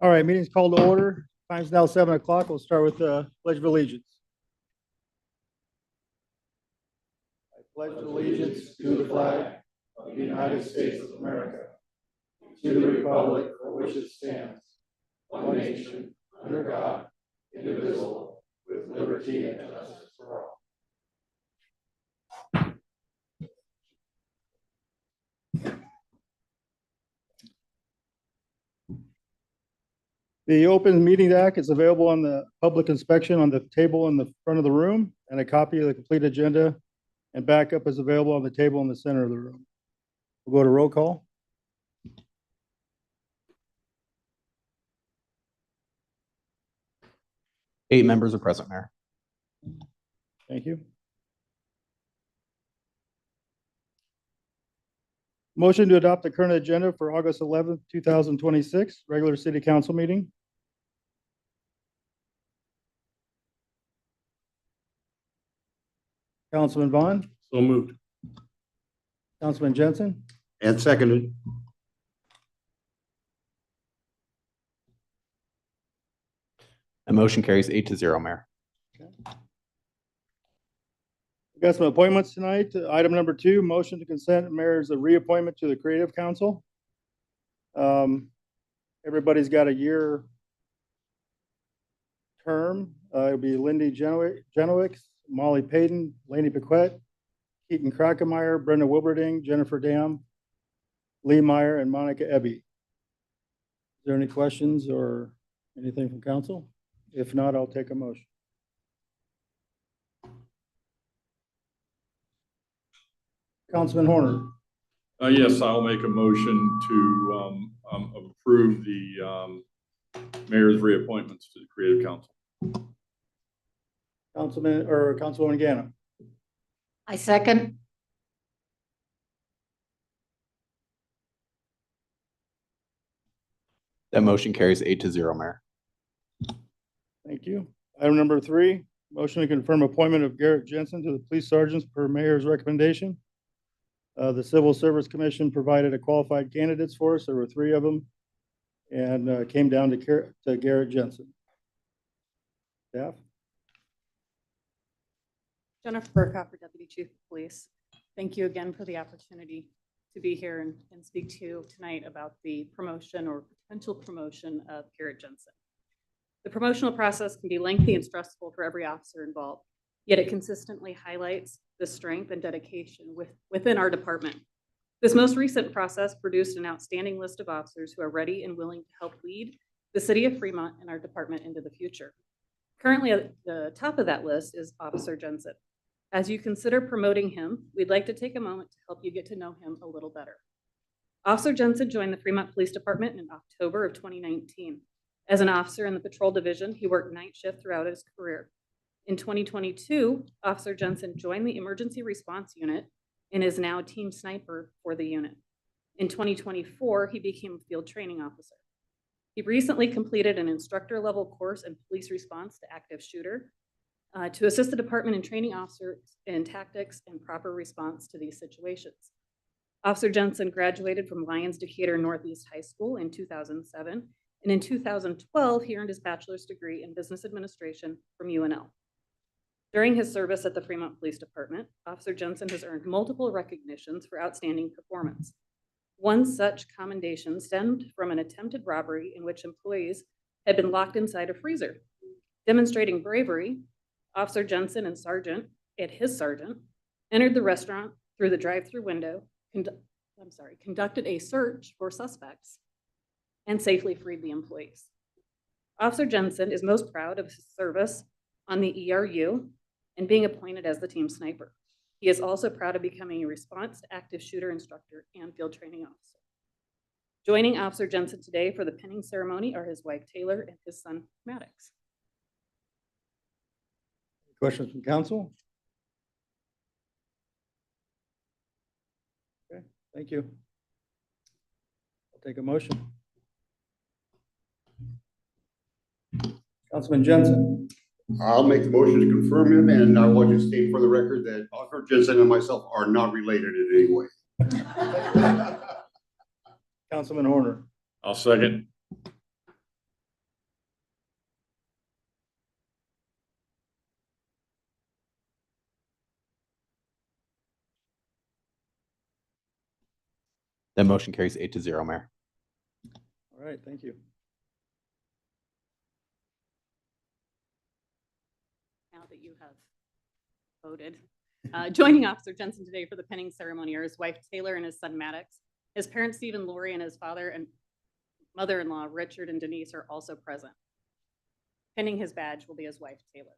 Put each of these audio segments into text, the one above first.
All right, meeting's called to order. Time's now 7 o'clock. We'll start with the Pledge of Allegiance. I pledge allegiance to the flag of the United States of America, to the republic for which it stands, one nation, under God, indivisible, with liberty and justice for all. The Open Meetings Act is available on the public inspection on the table in the front of the room, and a copy of the complete agenda and backup is available on the table in the center of the room. We'll go to roll call. Eight members are present, Mayor. Thank you. Motion to adopt the current agenda for August 11th, 2026, regular city council meeting. Councilman Vaughn, So moved. Councilman Jensen, And seconded. The motion carries 8-0, Mayor. we got some appointments tonight. Item number 2, motion to consent mayor's reappointment to the Creative Council. Everybody's got a year term. It'll be Lindy Genowicz, Molly Payton, Laney Paquette, Keaton Krackemeyer, Brenda Wilberding, Jennifer Dam, Lee Meyer, and Monica Ebby. Is there any questions or anything from council? If not, I'll take a motion. Councilman Horner. Yes, I'll make a motion to approve the mayor's reappointments to the Creative Council. Councilwoman Gano. I second. That motion carries 8-0, Mayor. Thank you. Item number 3, motion to confirm appointment of Garrett Jensen to the police sergeants per mayor's recommendation. The Civil Service Commission provided a qualified candidates for us. There were 3 of them, and came down to Garrett Jensen. Staff. Jennifer Burkhoff, Deputy Chief of Police. Thank you again for the opportunity to be here and speak to you tonight about the promotion or potential promotion of Garrett Jensen. The promotional process can be lengthy and stressful for every officer involved, yet it consistently highlights the strength and dedication within our department. This most recent process produced an outstanding list of officers who are ready and willing to help lead the city of Fremont and our department into the future. Currently at the top of that list is Officer Jensen. As you consider promoting him, we'd like to take a moment to help you get to know him a little better. Officer Jensen joined the Fremont Police Department in October of 2019. As an officer in the patrol division, he worked night shift throughout his career. In 2022, Officer Jensen joined the Emergency Response Unit and is now team sniper for the unit. In 2024, he became a field training officer. He recently completed an instructor level course in police response to active shooter to assist the department in training officers in tactics and proper response to these situations. Officer Jensen graduated from Lyons Decatur Northeast High School in 2007, and in 2012, he earned his bachelor's degree in business administration from UNL. During his service at the Fremont Police Department, Officer Jensen has earned multiple recognitions for outstanding performance. One such commendation stemmed from an attempted robbery in which employees had been locked inside a freezer. Demonstrating bravery, Officer Jensen and his sergeant entered the restaurant through the drive-through window, conducted a search for suspects, and safely freed the employees. Officer Jensen is most proud of his service on the ERU and being appointed as the team sniper. He is also proud of becoming a response to active shooter instructor and field training officer. Joining Officer Jensen today for the pinning ceremony are his wife, Taylor, and his son, Maddox. Questions from council? Okay, thank you. I'll take a motion. Councilman Jensen. I'll make the motion to confirm him, and I want to state for the record that Officer Jensen and myself are not related in any way. Councilman Horner. I'll second. That motion carries 8-0, Mayor. All right, thank you. Now that you have voted. Joining Officer Jensen today for the pinning ceremony are his wife Taylor and his son Maddox. His parents Stephen Lori and his father and mother-in-law Richard and Denise are also present. Pinning his badge will be his wife Taylor.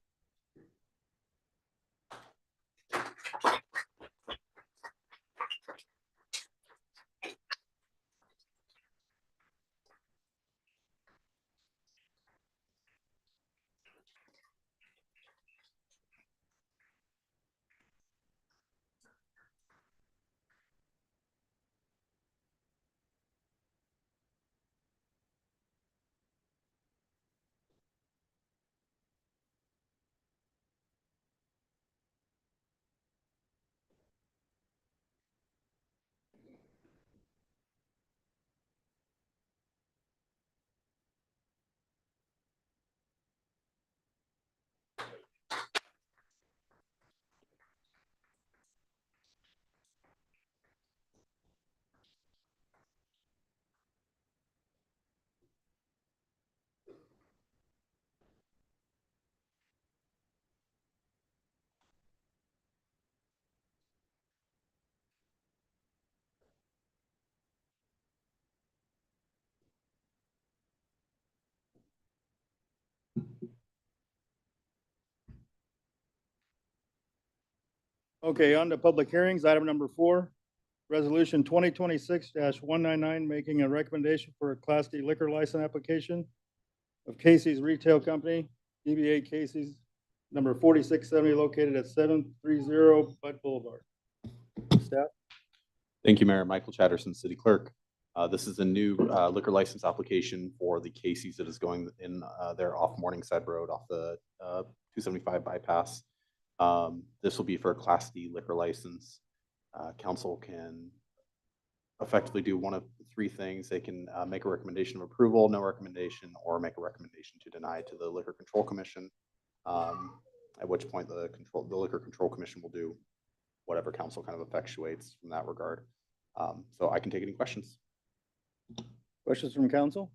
Okay, on to public hearings. Item number 4, resolution 2026-199, making a recommendation for a Class D liquor license application of Casey's Retail Company, DBA Casey's, number 4670, located at 730 Bud Boulevard. Staff? Thank you, Mayor. Michael Chatterson, City Clerk. This is a new liquor license application for the Casey's that is going in there off Morningside Road off the 275 bypass. This will be for a Class D liquor license. Council can effectively do one of 3 things. They can make a recommendation of approval, no recommendation, or make a recommendation to deny to the Liquor Control Commission. At which point the Liquor Control Commission will do whatever council kind of effectuates from that regard. So I can take any questions. Questions from council?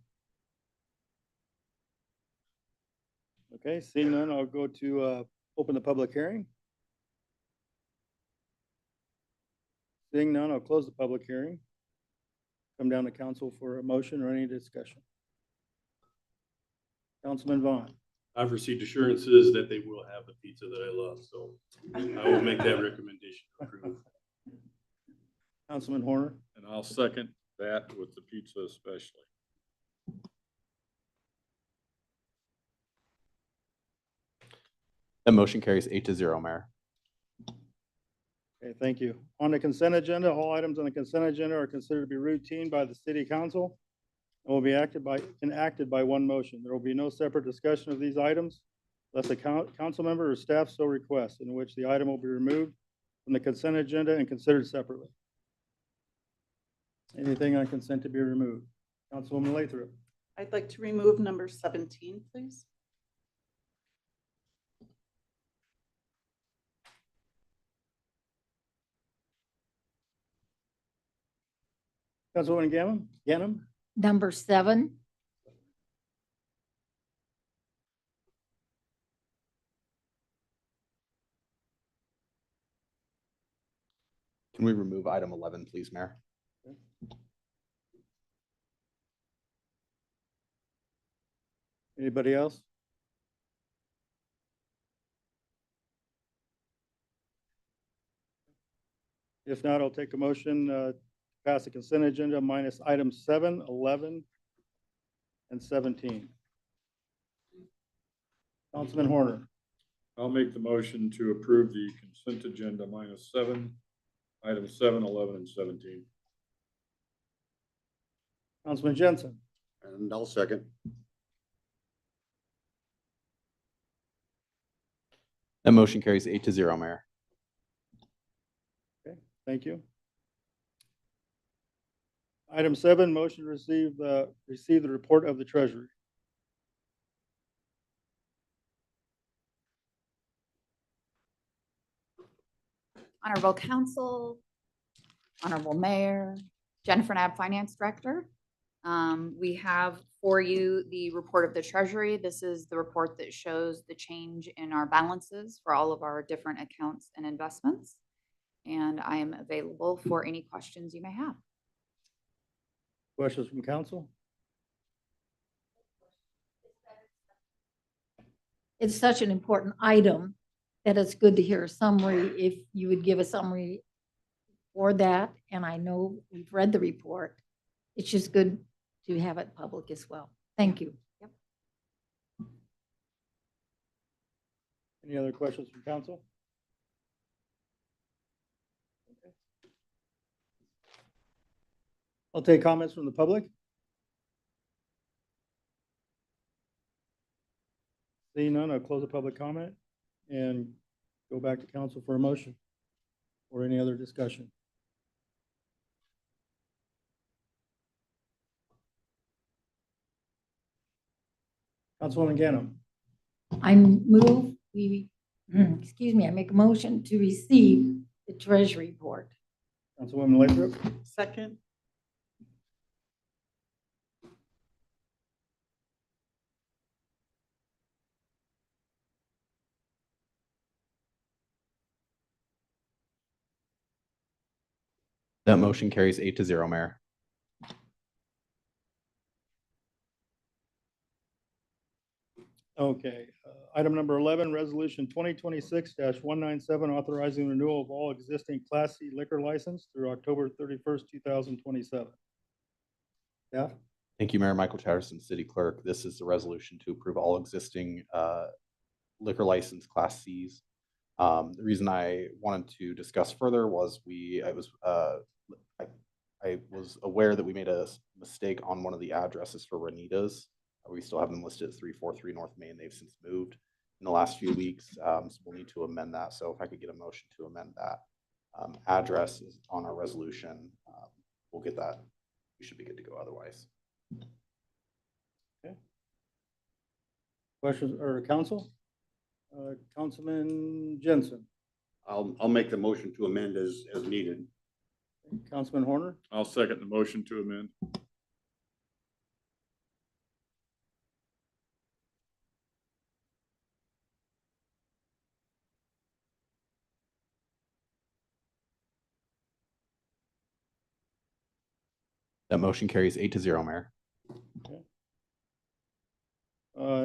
Okay, seeing none, I'll go to open the public hearing. Seeing none, I'll close the public hearing. Come down to council for a motion or any discussion. Councilman Vaughn. I've received assurances that they will have the pizza that I love, so I will make that recommendation to approve. Councilman Horner. And I'll second that with the pizza especially. That motion carries 8-0, Mayor. Okay, thank you. On the consent agenda, all items on the consent agenda are considered to be routine by the city council and will be enacted by one motion. There will be no separate discussion of these items unless a council member or staff so requests, in which the item will be removed from the consent agenda and considered separately. Anything on consent to be removed? Councilwoman Lathrop. I'd like to remove number 17, please. Councilwoman Ganem. Number 7. Can we remove item 11, please, Mayor? Anybody else? If not, I'll take a motion to pass the consent agenda minus items 7, 11, and 17. Councilman Horner. I'll make the motion to approve the consent agenda minus items 7, 11, and 17. Councilman Jensen. And I'll second. That motion carries 8-0, Mayor. Okay, thank you. Item 7, motion to receive the report of the treasury. Honorable Council, Honorable Mayor, Jennifer Nab, Finance Director. We have for you the report of the Treasury. This is the report that shows the change in our balances for all of our different accounts and investments. And I am available for any questions you may have. Questions from council? It's such an important item that it's good to hear a summary. If you would give a summary for that, and I know we've read the report, it's just good to have it public as well. Thank you. Yep. Any other questions from council? Okay. I'll take comments from the public. Seeing none, I'll close the public comment and go back to council for a motion or any other discussion. Councilwoman Ganem. I move, excuse me, I make a motion to receive the Treasury report. Councilwoman Lathrop. Second. That motion carries 8-0, Mayor. Okay, item number 11, resolution 2026-197, authorizing renewal of all existing Class C liquor license through October 31st, 2027. Yeah, Thank you, Mayor Michael Chatterson, City Clerk. This is the resolution to approve all existing liquor license Class Cs. The reason I wanted to discuss further was I was aware that we made a mistake on one of the addresses for Renita's. We still have them listed as 343 North Main. They've since moved in the last few weeks, so we'll need to amend that. So if I could get a motion to amend that address is on our resolution, we'll get that. We should be good to go otherwise. okay. Questions or council? Councilman Jensen, I'll make the motion to amend as needed. Councilman Horner, I'll second the motion to amend. That motion carries 8-0, Mayor.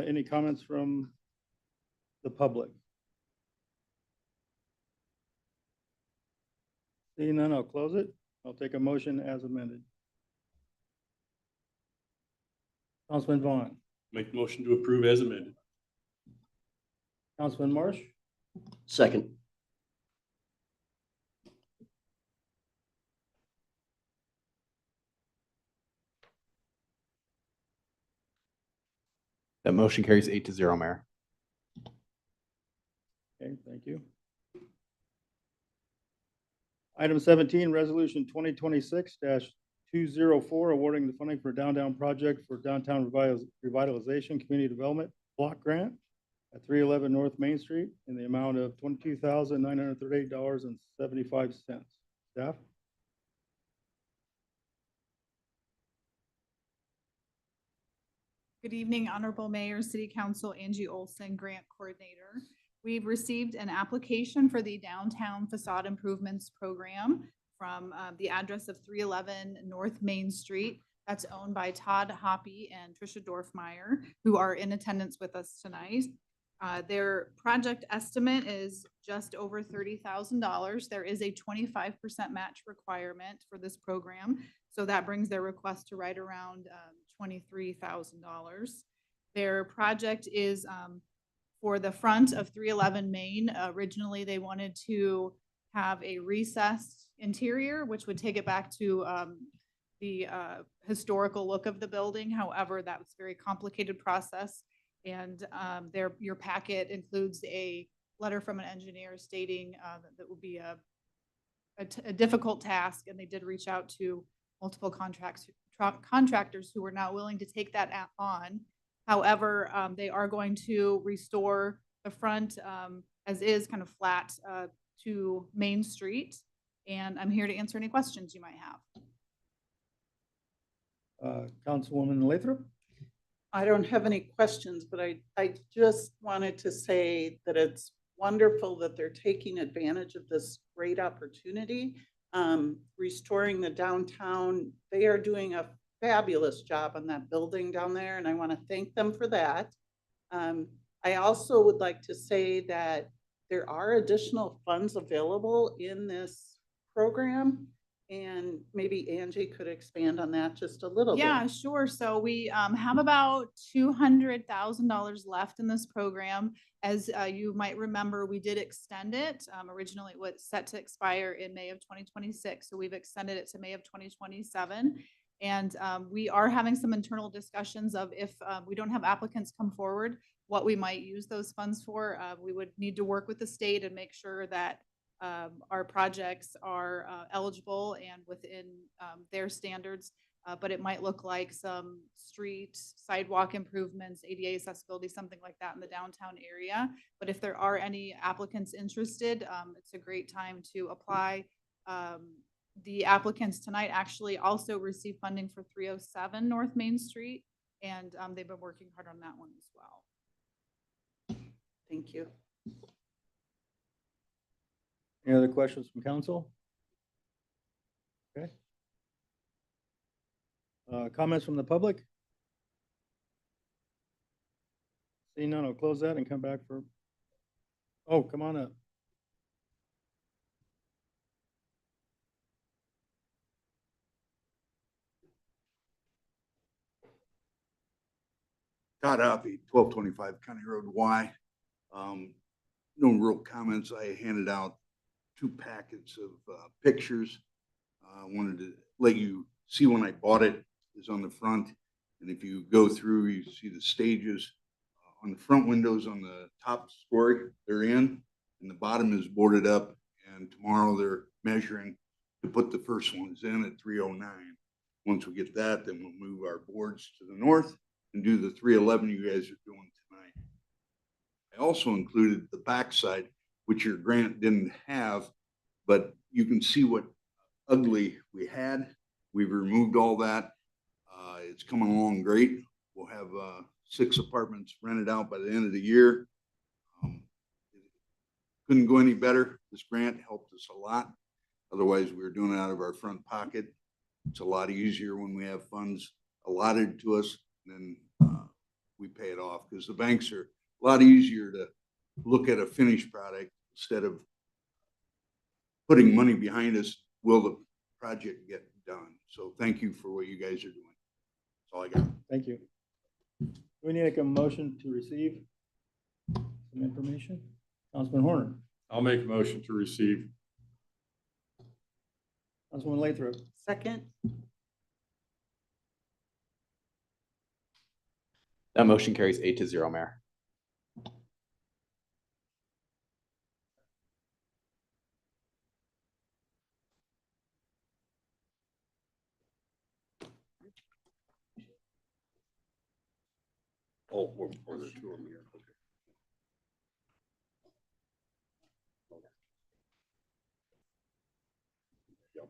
any comments from the public? Seeing none, I'll close it. I'll take a motion as amended. Councilman Vaughn, Make the motion to approve as amended. Councilman Marsh, Second. That motion carries 8-0, Mayor. okay, thank you. Item 17, resolution 2026-204, awarding the funding for downtown project for downtown revitalization community development block grant at 311 North Main Street in the amount of $22,938.75. Staff? Good evening, Honorable Mayor, City Council, Angie Olson, Grant Coordinator. We've received an application for the Downtown Facade Improvements Program from the address of 311 North Main Street. That's owned by Todd Hoppy and Tricia Dorfmeyer, who are in attendance with us tonight. Their project estimate is just over $30,000. There is a 25% match requirement for this program, so that brings their request to right around $23,000. Their project is for the front of 311 Main. Originally, they wanted to have a recessed interior, which would take it back to the historical look of the building. However, that was a very complicated process. And your packet includes a letter from an engineer stating that would be a difficult task. And they did reach out to multiple contractors who were not willing to take that on. However, they are going to restore the front as is, kind of flat to Main Street. And I'm here to answer any questions you might have. Councilwoman Lathrop? I don't have any questions, but I just wanted to say that it's wonderful that they're taking advantage of this great opportunity. Restoring the downtown, they are doing a fabulous job on that building down there, and I want to thank them for that. I also would like to say that there are additional funds available in this program. And maybe Angie could expand on that just a little bit. Yeah, sure. So we have about $200,000 left in this program. As you might remember, we did extend it. Originally, it was set to expire in May of 2026. So we've extended it to May of 2027. And we are having some internal discussions of if we don't have applicants come forward, what we might use those funds for. We would need to work with the state and make sure that our projects are eligible and within their standards, but it might look like some street sidewalk improvements, ADA accessibility, something like that in the downtown area. But if there are any applicants interested, it's a great time to apply. The applicants tonight actually also received funding for 307 North Main Street, and they've been working hard on that one as well. Thank you. Any other questions from council? Okay. Comments from the public? Seeing none, I'll close that and come back for, oh, come on up. Todd Hoppy, 1225 County Road Y. No real comments. I handed out 2 packets of pictures. I wanted to let you see when I bought it is on the front. And if you go through, you see the stages on the front windows on the top story they're in, and the bottom is boarded up. And tomorrow they're measuring to put the first ones in at 309. Once we get that, then we'll move our boards to the north and do the 311 you guys are doing tonight. I also included the backside, which your grant didn't have, but you can see what ugly we had. We've removed all that. It's coming along great. We'll have 6 apartments rented out by the end of the year. Couldn't go any better. This grant helped us a lot. Otherwise, we were doing it out of our front pocket. It's a lot easier when we have funds allotted to us, and then we pay it off, because the banks are a lot easier to look at a finished product instead of putting money behind us. Will the project get done? So thank you for what you guys are doing. That's all I got. Thank you. Do we need a motion to receive some information? Councilman Horner. I'll make a motion to receive. Councilman Lathrop. Second. That motion carries 8-0, Mayor. Oh, or there's 2 of them here. Okay. Yep.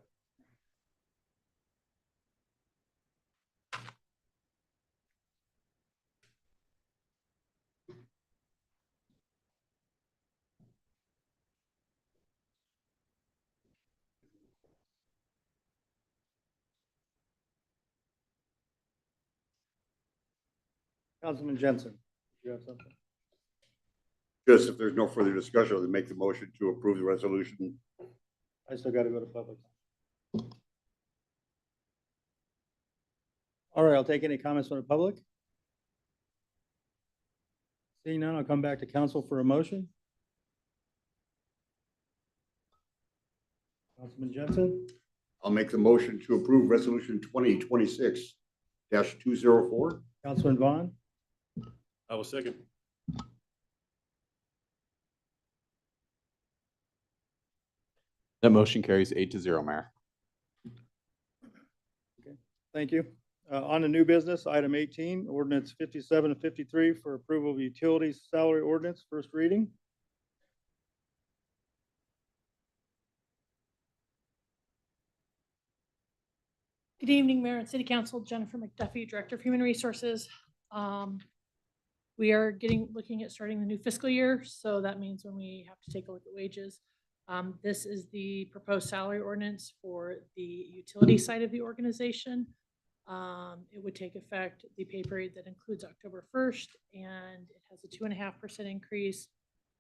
Councilman Jensen, do you have something? Just if there's no further discussion, I'll make the motion to approve the resolution. I still got to go to public. All right, I'll take any comments from the public. Seeing none, I'll come back to council for a motion. Councilman Jensen. I'll make the motion to approve resolution 2026-204. Councilman Vaughn. I will second. That motion carries 8-0, Mayor. Okay, thank you. On to new business, item 18, ordinance 57 and 53 for approval of utilities salary ordinance, first reading. Good evening, Mayor and City Council. Jennifer McDuffie, Director of Human Resources. We are looking at starting the new fiscal year, so that means when we have to take a look at wages. This is the proposed salary ordinance for the utility side of the organization. It would take effect the pay period that includes October 1st, and it has a 2.5% increase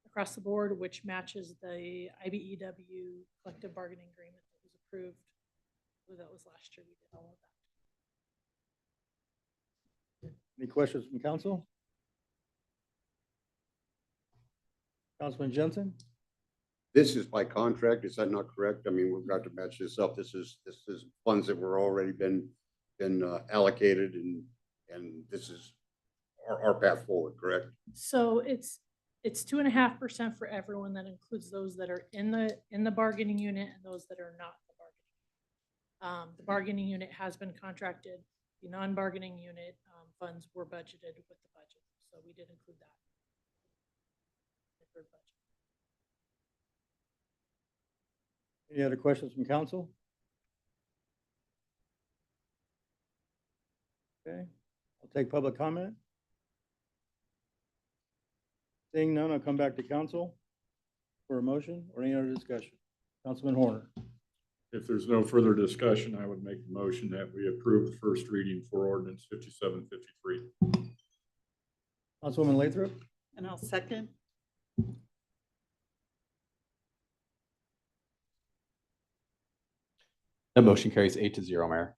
across the board, which matches the IBEW collective bargaining agreement that was approved. That was last year. We did all of that. Any questions from council? Councilman Jensen? This is by contract, is that not correct? I mean, we've got to match this up. This is funds that were already been allocated and this is our path forward, correct? So it's 2.5% for everyone. That includes those that are in the bargaining unit and those that are not in the bargaining. The bargaining unit has been contracted. The non-bargaining unit funds were budgeted with the budget, so we did include that. Any other questions from council? Okay, I'll take public comment. Seeing none, I'll come back to council for a motion or any other discussion. Councilman Horner. If there's no further discussion, I would make the motion that we approve the first reading for ordinance 5753. Councilwoman Lathrop. And I'll second. That motion carries 8-0, Mayor.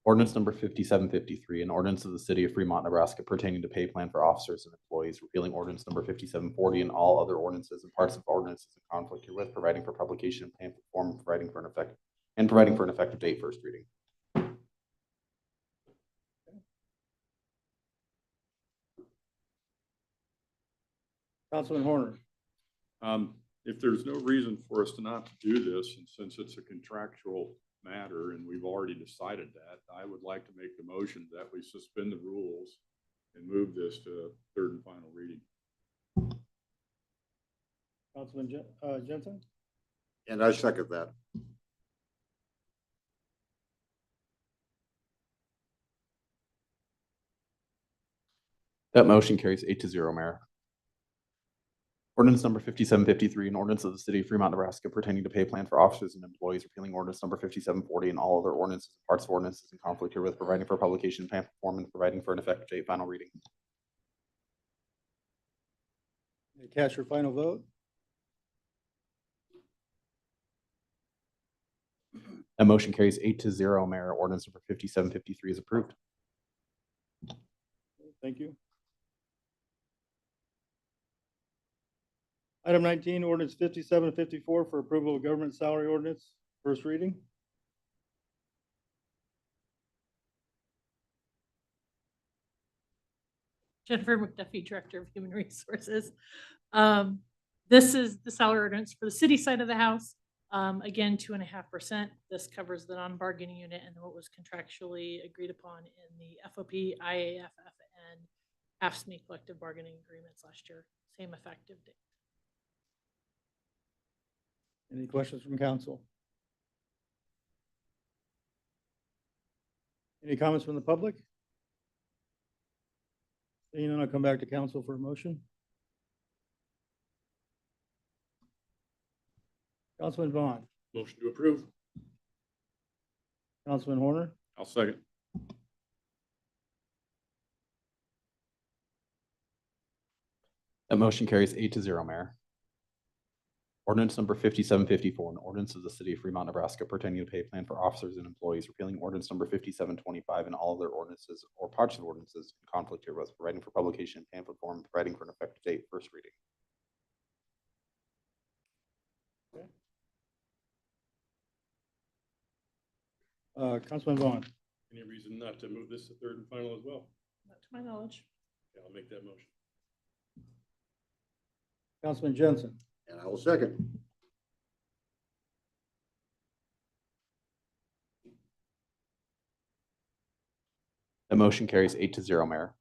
Ordinance number 5753, an ordinance of the city of Fremont, Nebraska pertaining to pay plan for officers and employees, repealing ordinance number 5740 and all other ordinances and parts of ordinances in conflict herewith, providing for publication in pamphlet form, providing for an effective date, first reading. Councilman Horner. If there's no reason for us to not do this, and since it's a contractual matter and we've already decided that, I would like to make the motion that we suspend the rules and move this to third and final reading. Councilman Jensen. And I second that. That motion carries 8-0, Mayor. Ordinance number 5753, an ordinance of the city of Fremont, Nebraska pertaining to pay plan for officers and employees, repealing ordinance number 5740 and all other ordinances and parts of ordinances in conflict herewith, providing for publication in pamphlet form and providing for an effective date, final reading. Cast your final vote. That motion carries 8-0, Mayor. Ordinance number 5753 is approved. Thank you. Item 19, ordinance 5754 for approval of government salary ordinance, first reading. Jennifer McDuffie, Director of Human Resources. This is the salary ordinance for the city side of the house. Again, 2.5%. This covers the non-bargaining unit and what was contractually agreed upon in the FOP, IAFF, and AFSCME collective bargaining agreements last year. Same effective date. Any questions from council? Any comments from the public? Seeing none, I'll come back to council for a motion. Councilman Vaughn. Motion to approve. Councilman Horner. I'll second. That motion carries 8-0, Mayor. Ordinance number 5754, an ordinance of the city of Fremont, Nebraska pertaining to pay plan for officers and employees, repealing ordinance number 5725 and all other ordinances or parts of ordinances in conflict herewith, providing for publication in pamphlet form, providing for an effective date, first reading. Councilman Vaughn. Any reason not to move this to third and final as well? Not to my knowledge. Yeah, I'll make that motion. Councilman Jensen. And I will second. The motion carries 8-0, Mayor.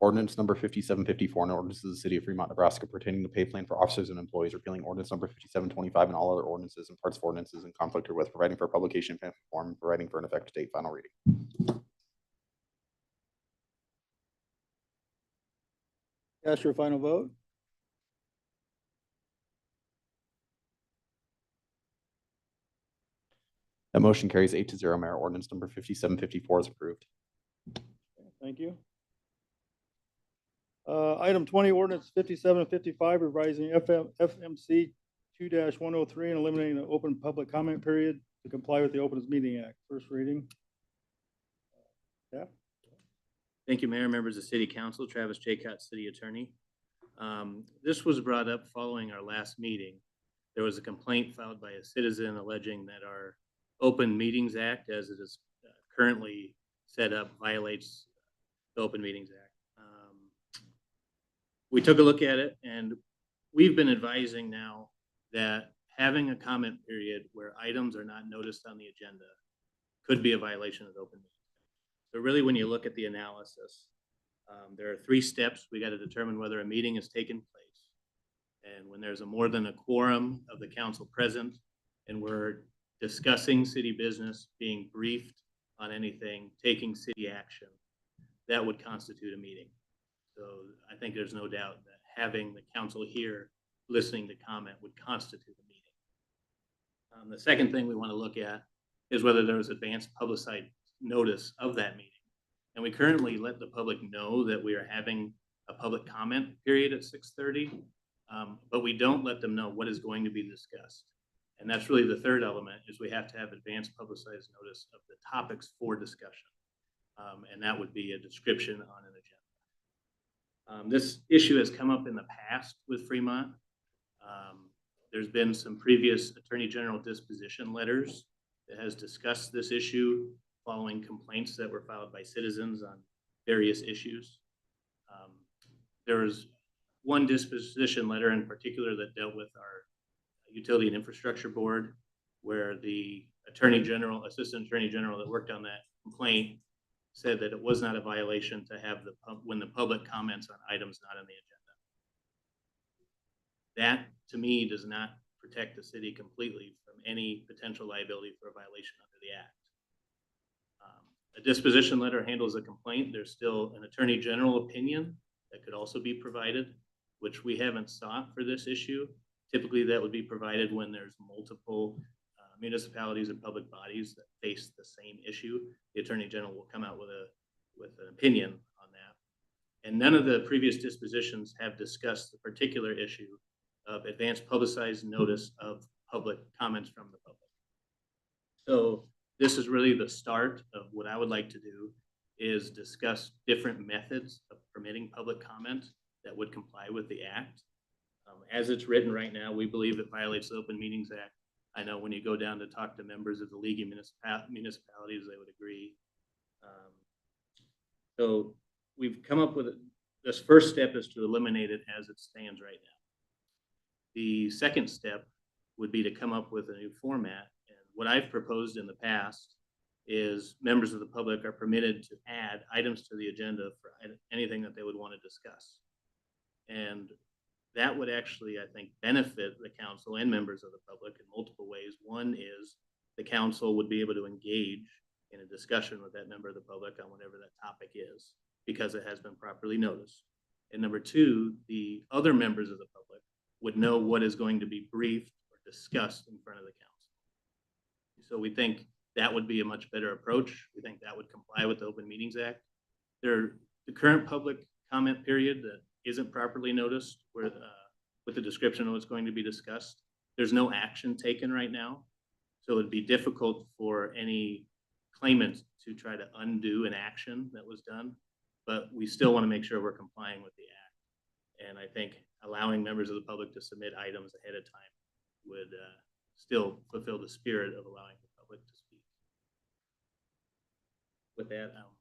Ordinance number 5754, an ordinance of the city of Fremont, Nebraska pertaining to pay plan for officers and employees, repealing ordinance number 5725 and all other ordinances and parts of ordinances in conflict with, providing for publication in pamphlet form, and providing for an effective date. Final reading. Cast your final vote. That motion carries 8-0, Mayor. Ordinance number 5754 is approved. Thank you. Item 20, ordinance 5755, revising FMC 2-103 and eliminating the open public comment period to comply with the Opens Meeting Act. First reading. Yeah. Thank you, Mayor, members of City Council, Travis Jaycott, City Attorney. This was brought up following our last meeting. There was a complaint filed by a citizen alleging that our Open Meetings Act, as it is currently set up, violates the Open Meetings Act. We took a look at it, and we've been advising now that having a comment period where items are not noticed on the agenda could be a violation of the Open Meetings Act. So really, when you look at the analysis, there are 3 steps. We got to determine whether a meeting has taken place. And when there's more than a quorum of the council present, and we're discussing city business, being briefed on anything, taking city action, that would constitute a meeting. So I think there's no doubt that having the council here listening to comment would constitute a meeting. The second thing we want to look at is whether there was advanced publicized notice of that meeting. And we currently let the public know that we are having a public comment period at 6:30, but we don't let them know what is going to be discussed. And that's really the third element, is we have to have advanced publicized notice of the topics for discussion. And that would be a description on an agenda. This issue has come up in the past with Fremont. There's been some previous Attorney General disposition letters that has discussed this issue following complaints that were filed by citizens on various issues. There was one disposition letter in particular that dealt with our Utility and Infrastructure Board, where the Attorney General, Assistant Attorney General that worked on that complaint said that it was not a violation to have when the public comments on items not on the agenda. That, to me, does not protect the city completely from any potential liability for a violation under the act. A disposition letter handles a complaint. There's still an Attorney General opinion that could also be provided, which we haven't sought for this issue. Typically, that would be provided when there's multiple municipalities and public bodies that face the same issue. The Attorney General will come out with an opinion on that. And none of the previous dispositions have discussed the particular issue of advanced publicized notice of public comments from the public. So this is really the start of what I would like to do, is discuss different methods of permitting public comment that would comply with the act. As it's written right now, we believe it violates the Open Meetings Act. I know when you go down to talk to members of the League of Municipalities, they would agree. So we've come up with this first step is to eliminate it as it stands right now. The second step would be to come up with a new format. And what I've proposed in the past is members of the public are permitted to add items to the agenda for anything that they would want to discuss. And that would actually, I think, benefit the council and members of the public in multiple ways. One is the council would be able to engage in a discussion with that member of the public on whatever that topic is, because it has been properly noticed. And number two, the other members of the public would know what is going to be briefed or discussed in front of the council. So we think that would be a much better approach. We think that would comply with the Open Meetings Act. The current public comment period that isn't properly noticed with the description of what's going to be discussed, there's no action taken right now. So it'd be difficult for any claimant to try to undo an action that was done, but we still want to make sure we're complying with the act. And I think allowing members of the public to submit items ahead of time would still fulfill the spirit of allowing the public to speak. With that, I'm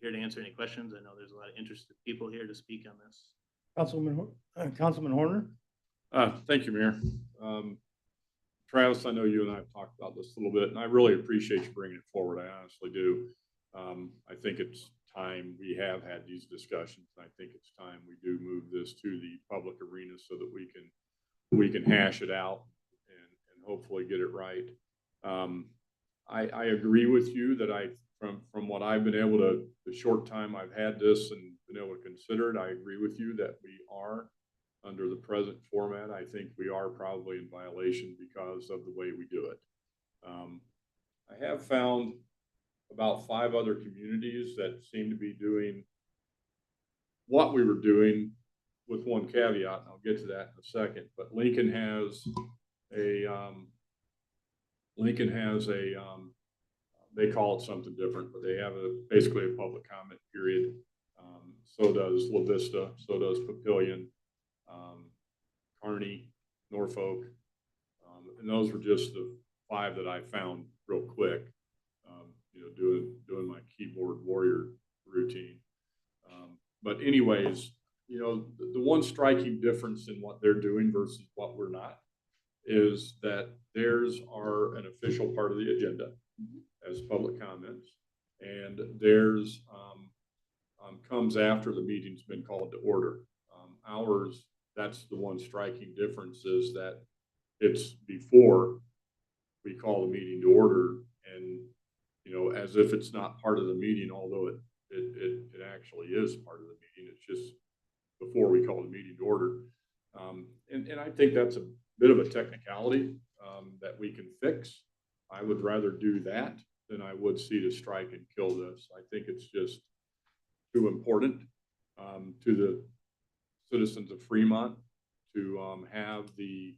here to answer any questions. I know there's a lot of interested people here to speak on this. Councilman Horner. Thank you, Mayor. Travis, I know you and I have talked about this a little bit, and I really appreciate you bringing it forward. I honestly do. I think it's time we have had these discussions. I think it's time we do move this to the public arena so that we can hash it out and hopefully get it right. I agree with you that from what I've been able to, the short time I've had this and been able to consider it, I agree with you that we are under the present format. I think we are probably in violation because of the way we do it. I have found about 5 other communities that seem to be doing what we were doing, with one caveat, and I'll get to that in a second. But Lincoln has a they call it something different, but they have basically a public comment period. So does La Vista, so does Papillion, Kearney, Norfolk, and those were just the 5 that I found real quick. Doing my keyboard warrior routine. But anyways, the one striking difference in what they're doing versus what we're not is that theirs are an official part of the agenda as public comments, and theirs comes after the meeting's been called to order. Ours, that's the one striking difference, is that it's before we call the meeting to order, and as if it's not part of the meeting, although it actually is part of the meeting. It's just before we call the meeting to order. And I think that's a bit of a technicality that we can fix. I would rather do that than I would see to strike and kill this. I think it's just too important to the citizens of Fremont to have the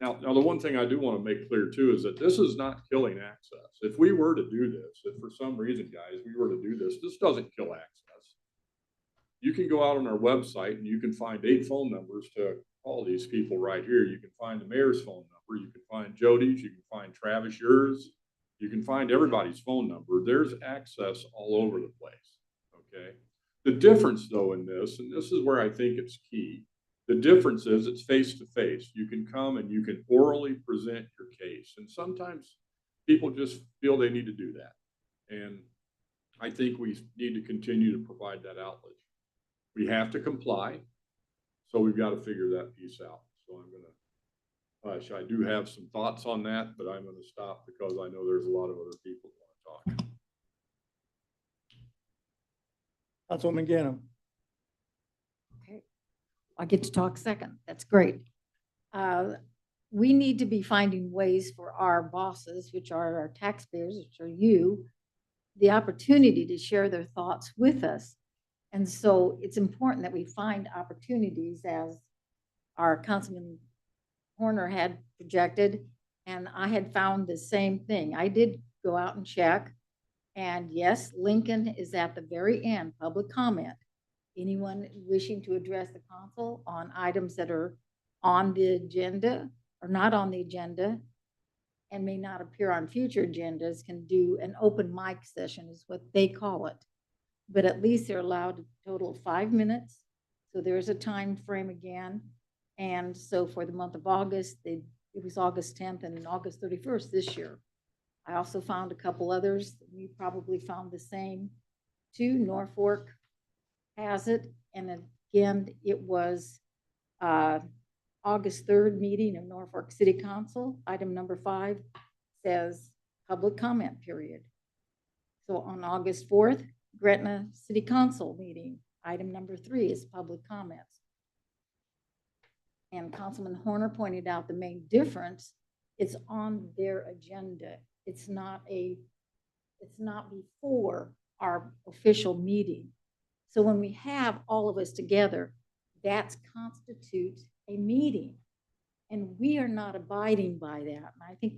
Now, the one thing I do want to make clear too is that this is not killing access. If we were to do this, if for some reason, guys, we were to do this, this doesn't kill access. You can go out on our website and you can find 8 phone numbers to call these people right here. You can find the mayor's phone number. You can find Jody's. You can find Travis, yours. You can find everybody's phone number. There's access all over the place, okay? The difference though in this, and this is where I think it's key, the difference is it's face-to-face. You can come and you can orally present your case. And sometimes people just feel they need to do that. And I think we need to continue to provide that outlet. We have to comply. So we've got to figure that piece out. So I'm going to hush. I do have some thoughts on that, but I'm going to stop because I know there's a lot of other people who want to talk. Councilwoman Ganem. Okay, I get to talk second. That's great. We need to be finding ways for our bosses, which are our taxpayers, which are you, the opportunity to share their thoughts with us. And so it's important that we find opportunities, as our Councilman Horner had projected, and I had found the same thing. I did go out and check, and yes, Lincoln is at the very end, public comment. Anyone wishing to address the council on items that are on the agenda or not on the agenda and may not appear on future agendas can do an open mic session, is what they call it. But at least they're allowed a total of 5 minutes. So there's a time frame again. And so for the month of August, it was August 10th and August 31st this year. I also found a couple others. You probably found the same too. Norfolk has it. And again, it was August 3rd meeting of Norfolk City Council. Item number 5 says public comment period. So on August 4th, Gretna City Council meeting. Item number 3 is public comments. And Councilman Horner pointed out the main difference, it's on their agenda. It's not before our official meeting. So when we have all of us together, that constitutes a meeting. And we are not abiding by that. And I think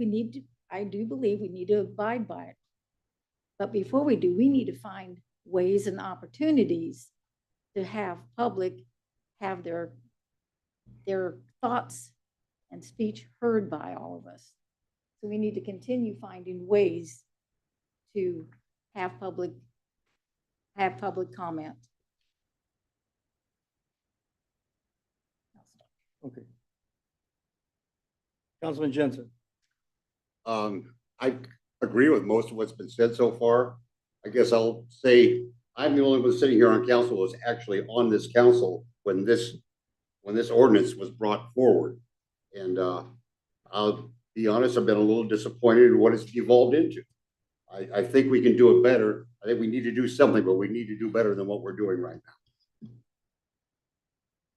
I do believe we need to abide by it. But before we do, we need to find ways and opportunities to have public have their thoughts and speech heard by all of us. So we need to continue finding ways to have public comment. Okay. Councilman Jensen. I agree with most of what's been said so far. I guess I'll say I'm the only one sitting here on council who was actually on this council when this ordinance was brought forward. And I'll be honest, I've been a little disappointed in what it's evolved into. I think we can do it better. I think we need to do something, but we need to do better than what we're doing right now.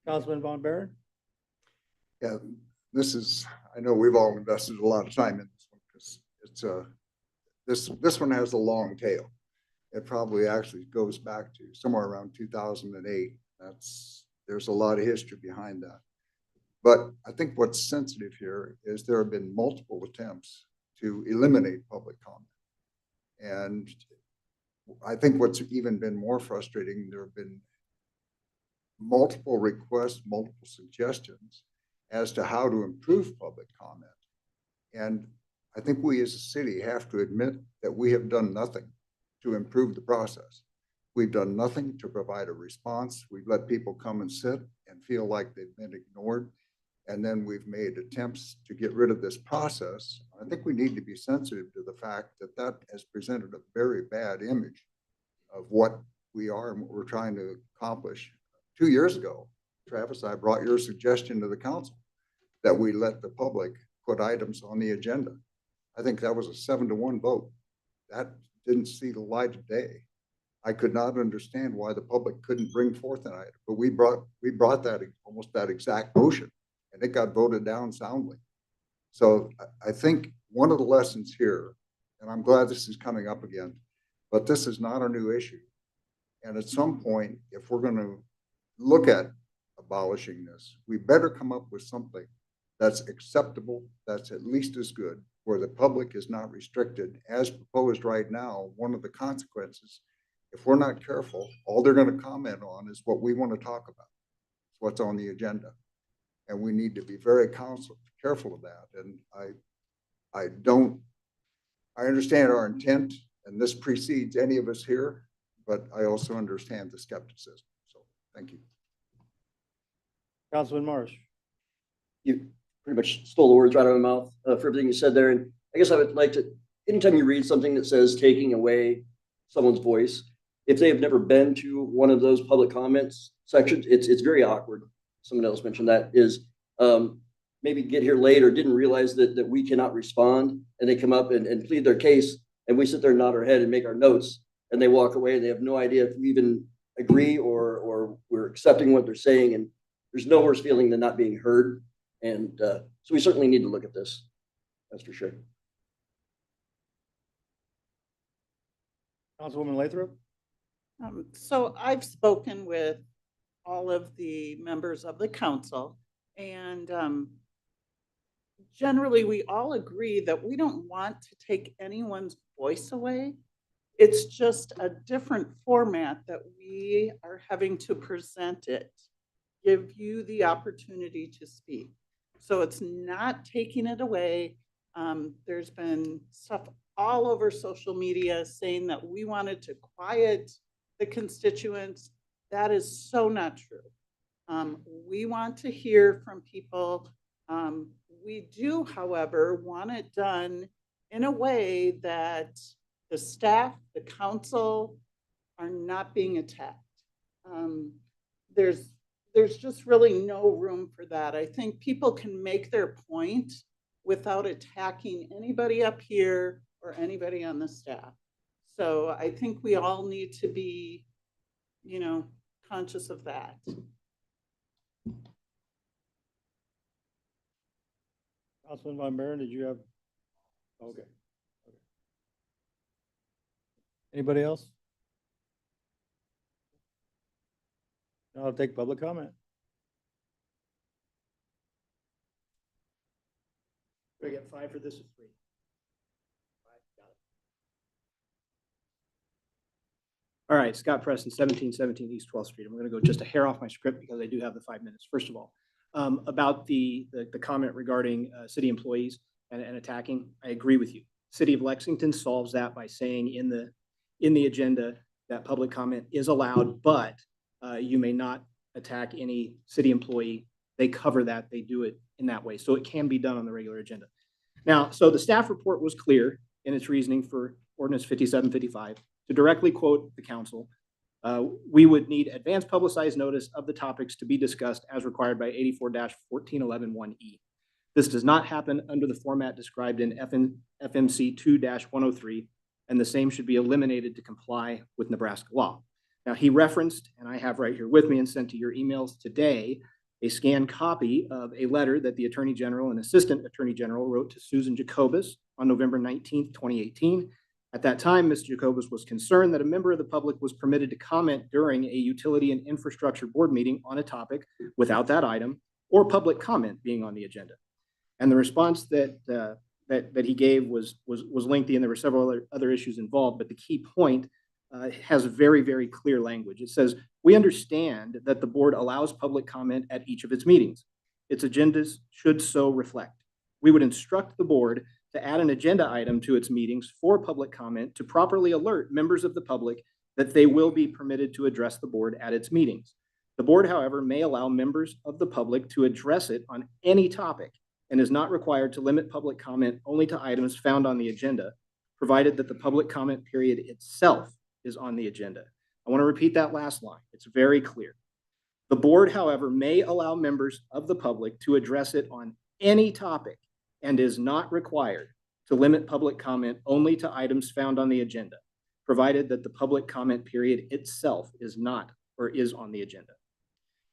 Councilman Von Baron? Yeah, I know we've all invested a lot of time in this one because this one has a long tail. It probably actually goes back to somewhere around 2008. There's a lot of history behind that. But I think what's sensitive here is there have been multiple attempts to eliminate public comment. And I think what's even been more frustrating, there have been multiple requests, multiple suggestions as to how to improve public comment. And I think we as a city have to admit that we have done nothing to improve the process. We've done nothing to provide a response. We've let people come and sit and feel like they've been ignored. And then we've made attempts to get rid of this process. I think we need to be sensitive to the fact that that has presented a very bad image of what we are and what we're trying to accomplish. 2 years ago, Travis, I brought your suggestion to the council that we let the public put items on the agenda. I think that was a 7-1 vote. That didn't see the light of day. I could not understand why the public couldn't bring forth an item, but we brought that almost that exact motion, and it got voted down soundly. So I think one of the lessons here, and I'm glad this is coming up again, but this is not a new issue. And at some point, if we're going to look at abolishing this, we better come up with something that's acceptable, that's at least as good, where the public is not restricted. As proposed right now, one of the consequences, if we're not careful, all they're going to comment on is what we want to talk about. It's what's on the agenda. And we need to be very careful of that. And I understand our intent, and this precedes any of us here, but I also understand the skepticism. So thank you. Councilman Marsh? You pretty much stole the words right out of my mouth for everything you said there. And I guess I would like to, anytime you read something that says taking away someone's voice, if they have never been to one of those public comments sections, it's very awkward. Someone else mentioned that is maybe get here late or didn't realize that we cannot respond, and they come up and plead their case, and we sit there and nod our head and make our notes, and they walk away and they have no idea if we even agree or we're accepting what they're saying. And there's no worse feeling than not being heard. And so we certainly need to look at this. That's for sure. Councilwoman Lathrop? So I've spoken with all of the members of the council, and generally we all agree that we don't want to take anyone's voice away. It's just a different format that we are having to present it, give you the opportunity to speak. So it's not taking it away. There's been stuff all over social media saying that we wanted to quiet the constituents. That is so not true. We want to hear from people. We do, however, want it done in a way that the staff, the council are not being attacked. There's just really no room for that. I think people can make their point without attacking anybody up here or anybody on the staff. So I think we all need to be, conscious of that. Councilman Von Baron, did you have? Okay. Anybody else? I'll take public comment. Do I get 5 for this or 3? 5, got it. All right, Scott Preston, 1717 East 12th Street. I'm going to go just a hair off my script because I do have the 5 minutes. First of all, about the comment regarding city employees and attacking, I agree with you. City of Lexington solves that by saying in the agenda that public comment is allowed, but you may not attack any city employee. They cover that. They do it in that way. So it can be done on the regular agenda. Now, so the staff report was clear in its reasoning for ordinance 5755 to directly quote the council. We would need advance publicized notice of the topics to be discussed as required by 84-1411-1E. This does not happen under the format described in FMC 2-103, and the same should be eliminated to comply with Nebraska law. Now, he referenced, and I have right here with me and sent to your emails today, a scanned copy of a letter that the Attorney General and Assistant Attorney General wrote to Susan Jacobus on November 19th, 2018. At that time, Ms. Jacobus was concerned that a member of the public was permitted to comment during a Utility and Infrastructure Board meeting on a topic without that item or public comment being on the agenda. And the response that he gave was lengthy, and there were several other issues involved, but the key point has very, very clear language. It says, we understand that the board allows public comment at each of its meetings. Its agendas should so reflect. We would instruct the board to add an agenda item to its meetings for public comment to properly alert members of the public that they will be permitted to address the board at its meetings. The board, however, may allow members of the public to address it on any topic and is not required to limit public comment only to items found on the agenda, provided that the public comment period itself is on the agenda. I want to repeat that last line. It's very clear. The board, however, may allow members of the public to address it on any topic and is not required to limit public comment only to items found on the agenda, provided that the public comment period itself is not or is on the agenda.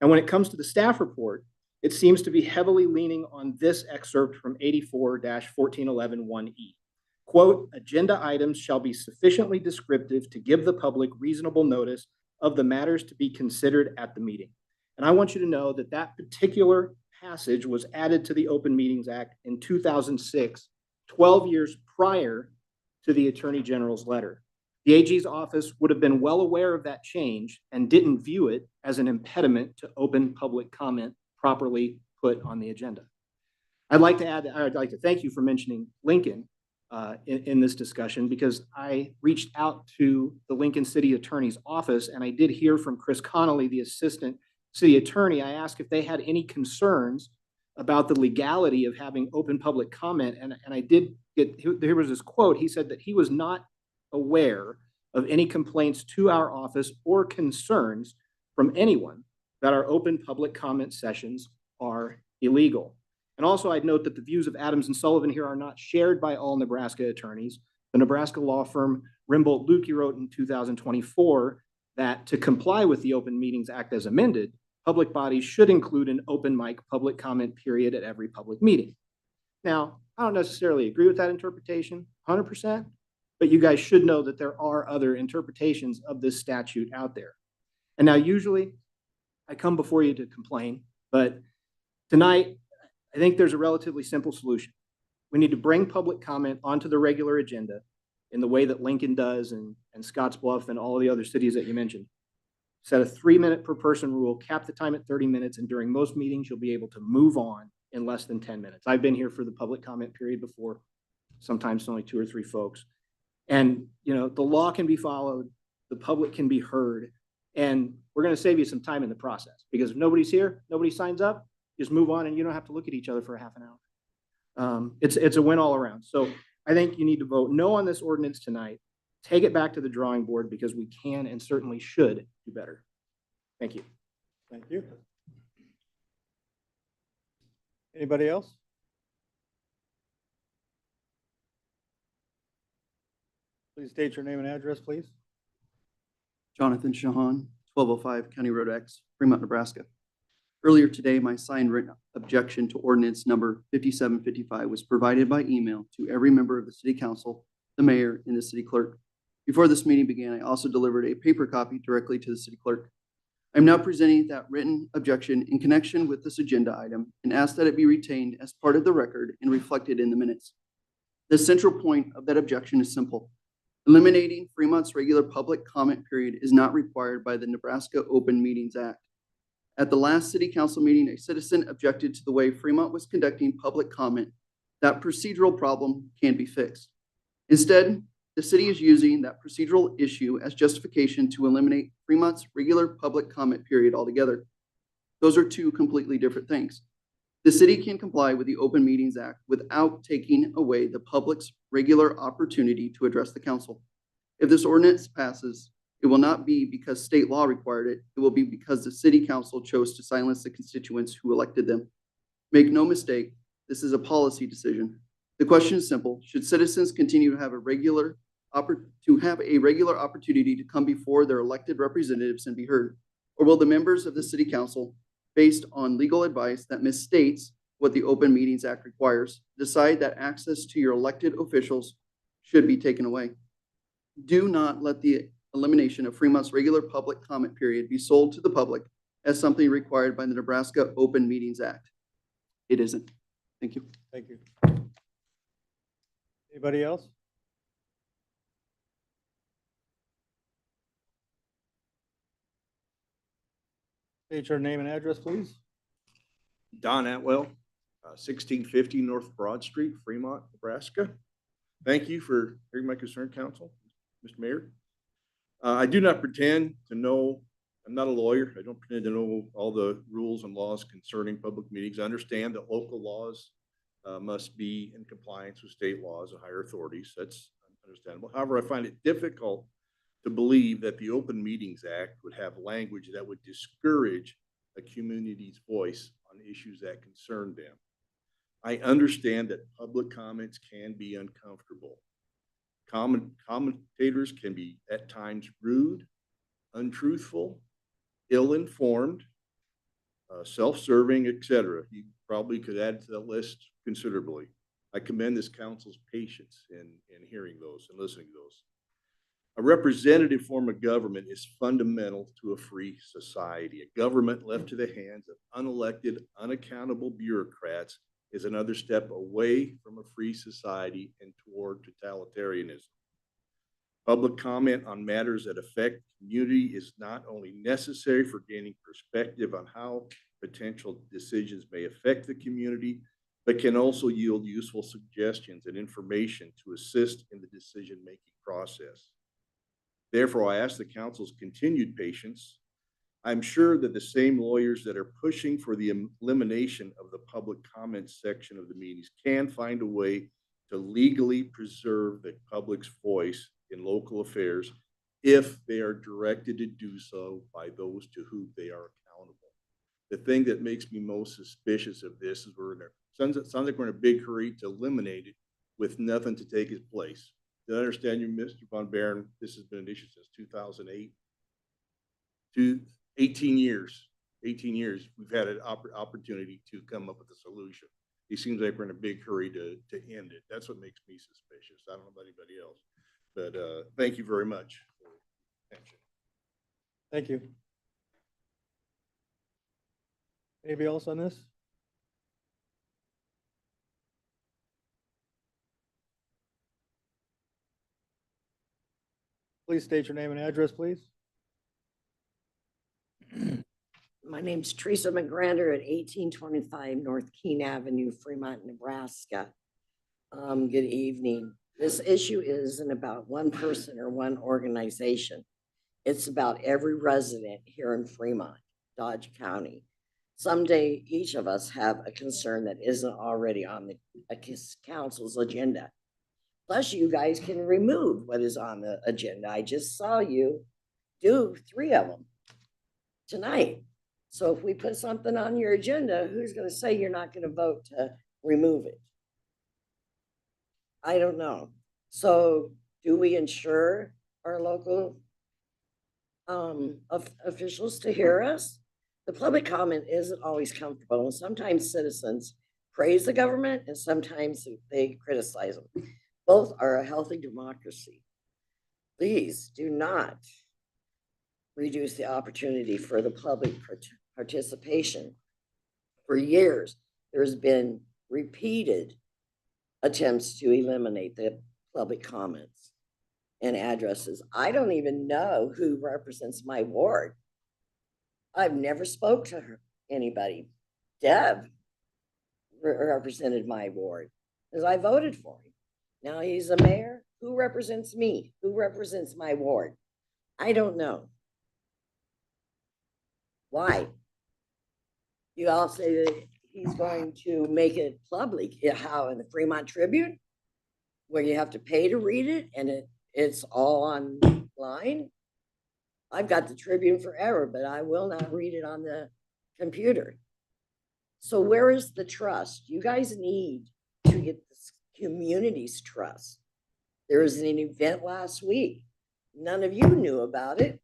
And when it comes to the staff report, it seems to be heavily leaning on this excerpt from 84-1411-1E. Quote, agenda items shall be sufficiently descriptive to give the public reasonable notice of the matters to be considered at the meeting. And I want you to know that that particular passage was added to the Open Meetings Act in 2006, 12 years prior to the Attorney General's letter. The AG's office would have been well aware of that change and didn't view it as an impediment to open public comment properly put on the agenda. I'd like to thank you for mentioning Lincoln in this discussion, because I reached out to the Lincoln City Attorney's office and I did hear from Chris Connolly, the Assistant City Attorney. I asked if they had any concerns about the legality of having open public comment. And I did get, here was his quote. He said that he was not aware of any complaints to our office or concerns from anyone that our open public comment sessions are illegal. And also, I'd note that the views of Adams and Sullivan here are not shared by all Nebraska attorneys. The Nebraska law firm Rimbold Lukey wrote in 2024 that to comply with the Open Meetings Act as amended, public bodies should include an open mic public comment period at every public meeting. Now, I don't necessarily agree with that interpretation 100%, but you guys should know that there are other interpretations of this statute out there. And now, usually, I come before you to complain, but tonight, I think there's a relatively simple solution. We need to bring public comment onto the regular agenda in the way that Lincoln does and Scottsbluff and all of the other cities that you mentioned. Set a 3-minute per person rule, cap the time at 30 minutes, and during most meetings, you'll be able to move on in less than 10 minutes. I've been here for the public comment period before, sometimes only 2 or 3 folks. And, you know, the law can be followed, the public can be heard, and we're going to save you some time in the process, because if nobody's here, nobody signs up, just move on and you don't have to look at each other for a half an hour. It's a win all around. So I think you need to vote no on this ordinance tonight. Take it back to the drawing board, because we can and certainly should do better. Thank you. Thank you. Anybody else? Please state your name and address, please. Jonathan Shahan, 1205 County Road X, Fremont, Nebraska. Earlier today, my signed written objection to ordinance number 5755 was provided by email to every member of the city council, the mayor, and the city clerk. Before this meeting began, I also delivered a paper copy directly to the city clerk. I'm now presenting that written objection in connection with this agenda item and ask that it be retained as part of the record and reflected in the minutes. The central point of that objection is simple. Eliminating Fremont's regular public comment period is not required by the Nebraska Open Meetings Act. At the last city council meeting, a citizen objected to the way Fremont was conducting public comment. That procedural problem can be fixed. Instead, the city is using that procedural issue as justification to eliminate Fremont's regular public comment period altogether. Those are 2 completely different things. The city can comply with the Open Meetings Act without taking away the public's regular opportunity to address the council. If this ordinance passes, It will not be because state law required it. It will be because the city council chose to silence the constituents who elected them. Make no mistake, this is a policy decision. The question is simple. Should citizens continue to have a regular opportunity to come before their elected representatives and be heard? Or will the members of the city council, based on legal advice that misstates what the Open Meetings Act requires, decide that access to your elected officials should be taken away? Do not let the elimination of Fremont's regular public comment period be sold to the public as something required by the Nebraska Open Meetings Act. It isn't. Thank you. Thank you. Anybody else? State your name and address, please. Don Atwell, 1650 North Broad Street, Fremont, Nebraska. Thank you for hearing my concern, Council, Mr. Mayor. I do not pretend to know, I'm not a lawyer. I don't pretend to know all the rules and laws concerning public meetings. I understand that local laws must be in compliance with state laws and higher authorities. That's understandable. However, I find it difficult to believe that the Open Meetings Act would have language that would discourage a community's voice on issues that concern them. I understand that public comments can be uncomfortable. Commentators can be at times rude, untruthful, ill-informed, self-serving, etc. You probably could add to that list considerably. I commend this council's patience in hearing those and listening to those. A representative form of government is fundamental to a free society. A government left to the hands of unelected, unaccountable bureaucrats is another step away from a free society and toward totalitarianism. Public comment on matters that affect community is not only necessary for gaining perspective on how potential decisions may affect the community, but can also yield useful suggestions and information to assist in the decision-making process. Therefore, I ask the council's continued patience. I'm sure that the same lawyers that are pushing for the elimination of the public comments section of the meetings can find a way to legally preserve the public's voice in local affairs if they are directed to do so by those to whom they are accountable. The thing that makes me most suspicious of this is sounds like we're in a big hurry to eliminate it with nothing to take its place. Did I understand you, Mr. Von Baron? This has been an issue since 2008. 18 years. 18 years, we've had an opportunity to come up with a solution. It seems like we're in a big hurry to end it. That's what makes me suspicious. I don't know about anybody else, but thank you very much for your attention. Thank you. Anybody else on this? Please state your name and address, please. My name's Teresa McGrander at 1825 North Keene Avenue, Fremont, Nebraska. Good evening. This issue isn't about one person or one organization. It's about every resident here in Fremont, Dodge County. Someday, each of us have a concern that isn't already on the council's agenda. Plus, you guys can remove what is on the agenda. I just saw you do 3 of them tonight. So if we put something on your agenda, who's going to say you're not going to vote to remove it? I don't know. So do we ensure our local officials to hear us? The public comment isn't always comfortable. And sometimes citizens praise the government and sometimes they criticize them. Both are a healthy democracy. Please do not reduce the opportunity for the public participation. For years, there's been repeated attempts to eliminate the public comments and addresses. I don't even know who represents my ward. I've never spoke to anybody. Deb represented my ward because I voted for him. Now he's a mayor. Who represents me? Who represents my ward? I don't know. Why? You all say that he's going to make it public. How, in the Fremont Tribune, where you have to pay to read it and it's all online? I've got the Tribune forever, but I will not read it on the computer. So where is the trust? You guys need to get this community's trust. There was an event last week. None of you knew about it.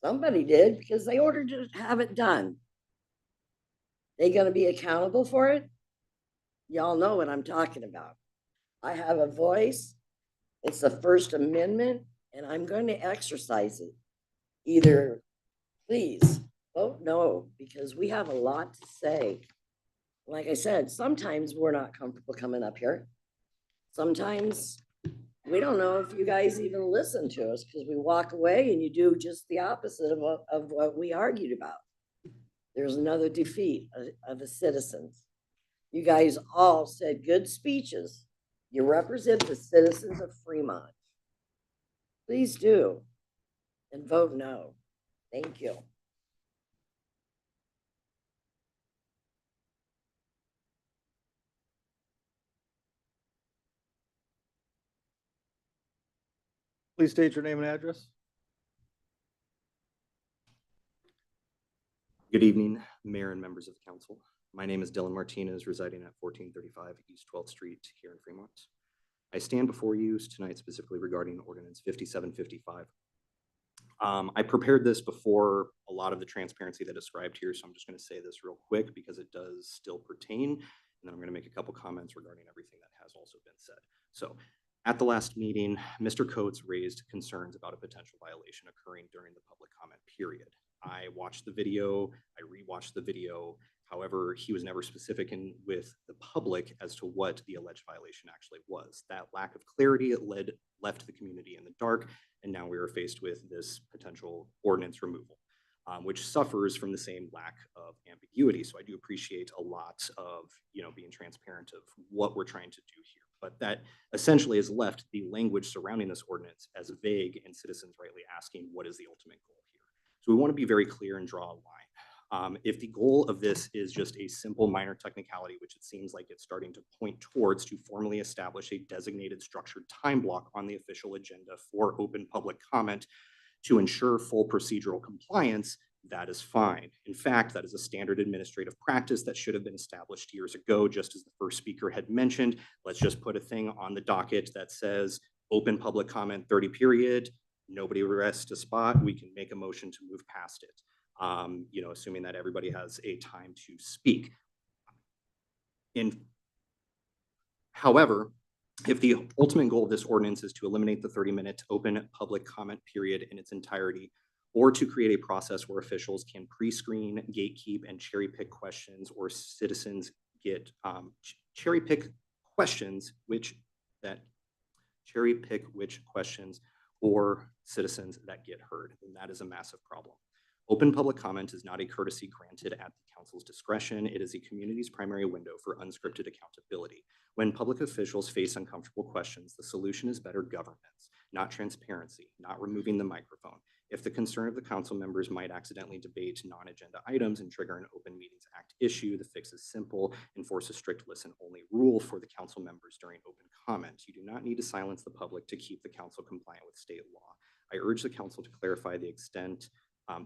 Somebody did because they ordered to have it done. They gonna be accountable for it? Y'all know what I'm talking about. I have a voice. It's the First Amendment, and I'm going to exercise it. Either, please, vote no, because we have a lot to say. Like I said, sometimes we're not comfortable coming up here. Sometimes we don't know if you guys even listen to us because we walk away and you do just the opposite of what we argued about. There's another defeat of the citizens. You guys all said good speeches. You represent the citizens of Fremont. Please do. And vote no. Thank you. Please state your name and address. Good evening, Mayor and members of the council. My name is Dylan Martinez, residing at 1435 East 12th Street here in Fremont. I stand before you tonight specifically regarding Ordinance 5755. I prepared this before a lot of the transparency that I described here, so I'm just going to say this real quick because it does still pertain, and then I'm going to make a couple comments regarding everything that has also been said. So at the last meeting, Mr. Coates raised concerns about a potential violation occurring during the public comment period. I watched the video, I rewatched the video. However, he was never specific with the public as to what the alleged violation actually was. That lack of clarity left the community in the dark, and now we are faced with this potential ordinance removal, which suffers from the same lack of ambiguity. So I do appreciate a lot of being transparent of what we're trying to do here. But that essentially has left the language surrounding this ordinance as vague, and citizens rightly asking what is the ultimate goal here. So we want to be very clear and draw a line. If the goal of this is just a simple minor technicality, which it seems like it's starting to point towards, to formally establish a designated structured time block on the official agenda for open public comment to ensure full procedural compliance, that is fine. In fact, that is a standard administrative practice that should have been established years ago, just as the first speaker had mentioned. Let's just put a thing on the docket that says open public comment 30 period, nobody rests a spot, we can make a motion to move past it. Assuming that everybody has a time to speak. However, if the ultimate goal of this ordinance is to eliminate the 30-minute open public comment period in its entirety, or to create a process where officials can pre-screen, gatekeep, and cherry pick questions, or citizens get cherry pick questions or citizens that get heard, then that is a massive problem. Open public comment is not a courtesy granted at the council's discretion. It is a community's primary window for unscripted accountability. When public officials face uncomfortable questions, the solution is better governance, not transparency, not removing the microphone. If the concern of the council members might accidentally debate non-agenda items and trigger an Open Meetings Act issue, the fix is simple: enforce a strict listen-only rule for the council members during open comment. You do not need to silence the public to keep the council compliant with state law. I urge the council to clarify the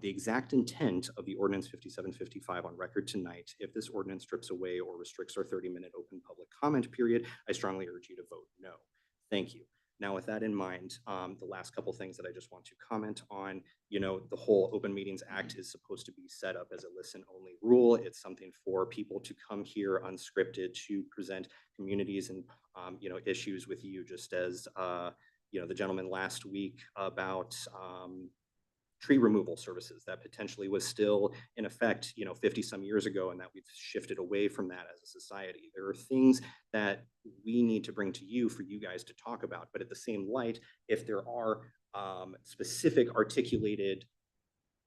exact intent of the Ordinance 5755 on record tonight. If this ordinance strips away or restricts our 30-minute open public comment period, I strongly urge you to vote no. Thank you. Now, with that in mind, the last couple things that I just want to comment on, the whole Open Meetings Act is supposed to be set up as a listen-only rule. It's something for people to come here unscripted to present communities and, issues with you, just as, the gentleman last week about tree removal services that potentially was still in effect, 50 some years ago, and that we've shifted away from that as a society. There are things that we need to bring to you for you guys to talk about, but at the same light, if there are specific articulated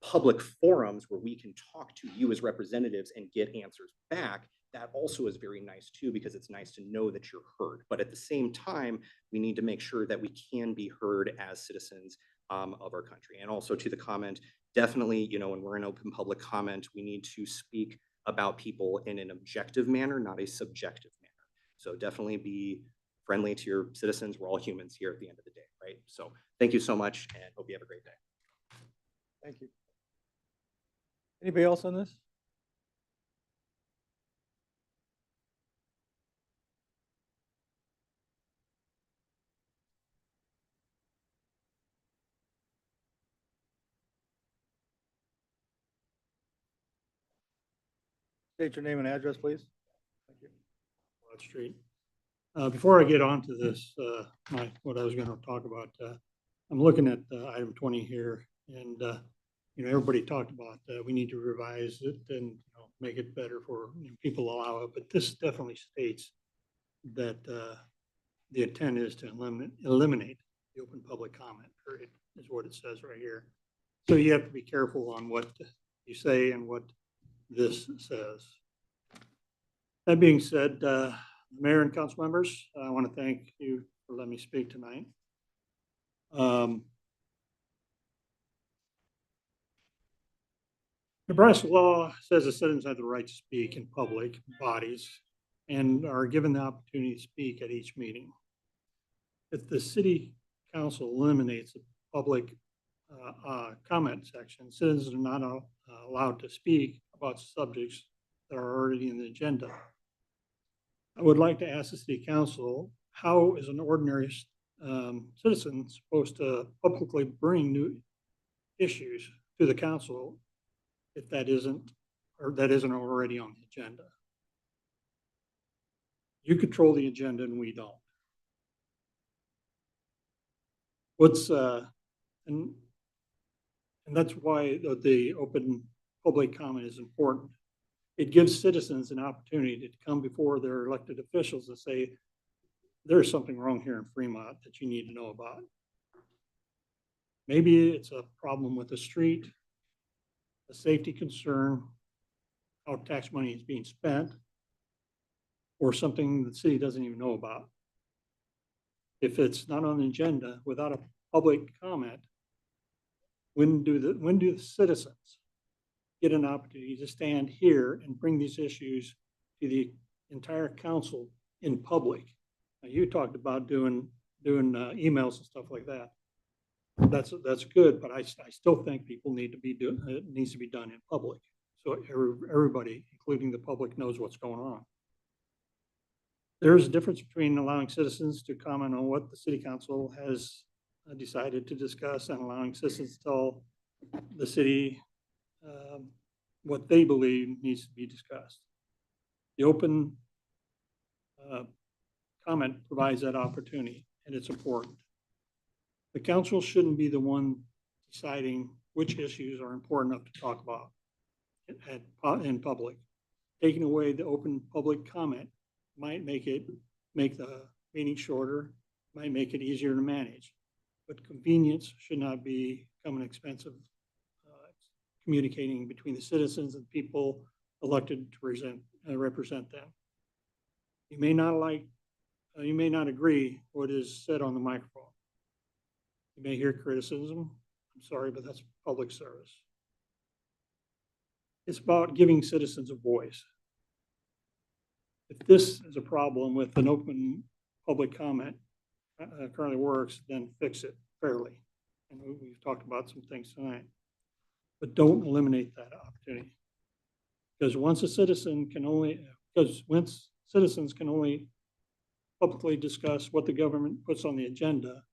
public forums where we can talk to you as representatives and get answers back, that also is very nice too, because it's nice to know that you're heard. But at the same time, we need to make sure that we can be heard as citizens of our country. And also to the comment, definitely, when we're in open public comment, we need to speak about people in an objective manner, not a subjective manner. So definitely be friendly to your citizens. We're all humans here at the end of the day, right? So thank you so much, and hope you have a great day. Thank you. Anybody else on this? State your name and address, please. Thank you. Broad Street. Before I get on to this, what I was going to talk about, I'm looking at item 20 here, and everybody talked about we need to revise it and make it better for people allow it, but this definitely states that the intent is to eliminate the open public comment period, is what it says right here. So you have to be careful on what you say and what this says. That being said, Mayor and council members, I want to thank you for letting me speak tonight. Nebraska law says the citizens have the right to speak in public bodies and are given the opportunity to speak at each meeting. If the city council eliminates the public comment section, citizens are not allowed to speak about subjects that are already in the agenda. I would like to ask the city council, how is an ordinary citizen supposed to publicly bring new issues to the council if that isn't already on the agenda? You control the agenda and we don't. And that's why the open public comment is important. It gives citizens an opportunity to come before their elected officials and say, there's something wrong here in Fremont that you need to know about. Maybe it's a problem with the street, a safety concern, how tax money is being spent, or something the city doesn't even know about. If it's not on the agenda without a public comment, when do the citizens get an opportunity to stand here and bring these issues to the entire council in public? Now, you talked about doing emails and stuff like that. That's good, but I still think people need to be it needs to be done in public, so everybody, including the public, knows what's going on. There's a difference between allowing citizens to comment on what the city council has decided to discuss and allowing citizens to tell the city what they believe needs to be discussed. The open comment provides that opportunity, and it's important. The council shouldn't be the one deciding which issues are important enough to talk about in public. Taking away the open public comment might make the meeting shorter, might make it easier to manage, but convenience should not become an expensive communicating between the citizens and people elected to represent them. You may not agree what is said on the microphone. You may hear criticism. I'm sorry, but that's public service. It's about giving citizens a voice. If this is a problem with an open public comment currently works, then fix it fairly. And we've talked about some things tonight, but don't eliminate that opportunity. Because once citizens can only publicly discuss what the government puts on the agenda,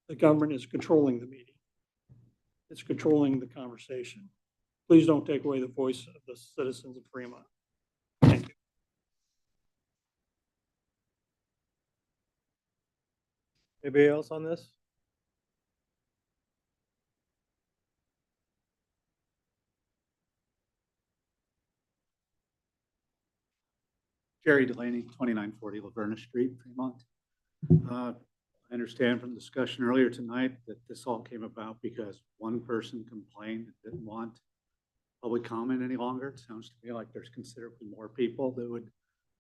the government is controlling the meeting. It's controlling the conversation. Please don't take away the voice of the citizens of Fremont. Thank you. Anybody else on this? Jerry Delaney, 2940 Laverna Street, Fremont. I understand from discussion earlier tonight that this all came about because one person complained and didn't want public comment any longer. It sounds to me like there's considerably more people that would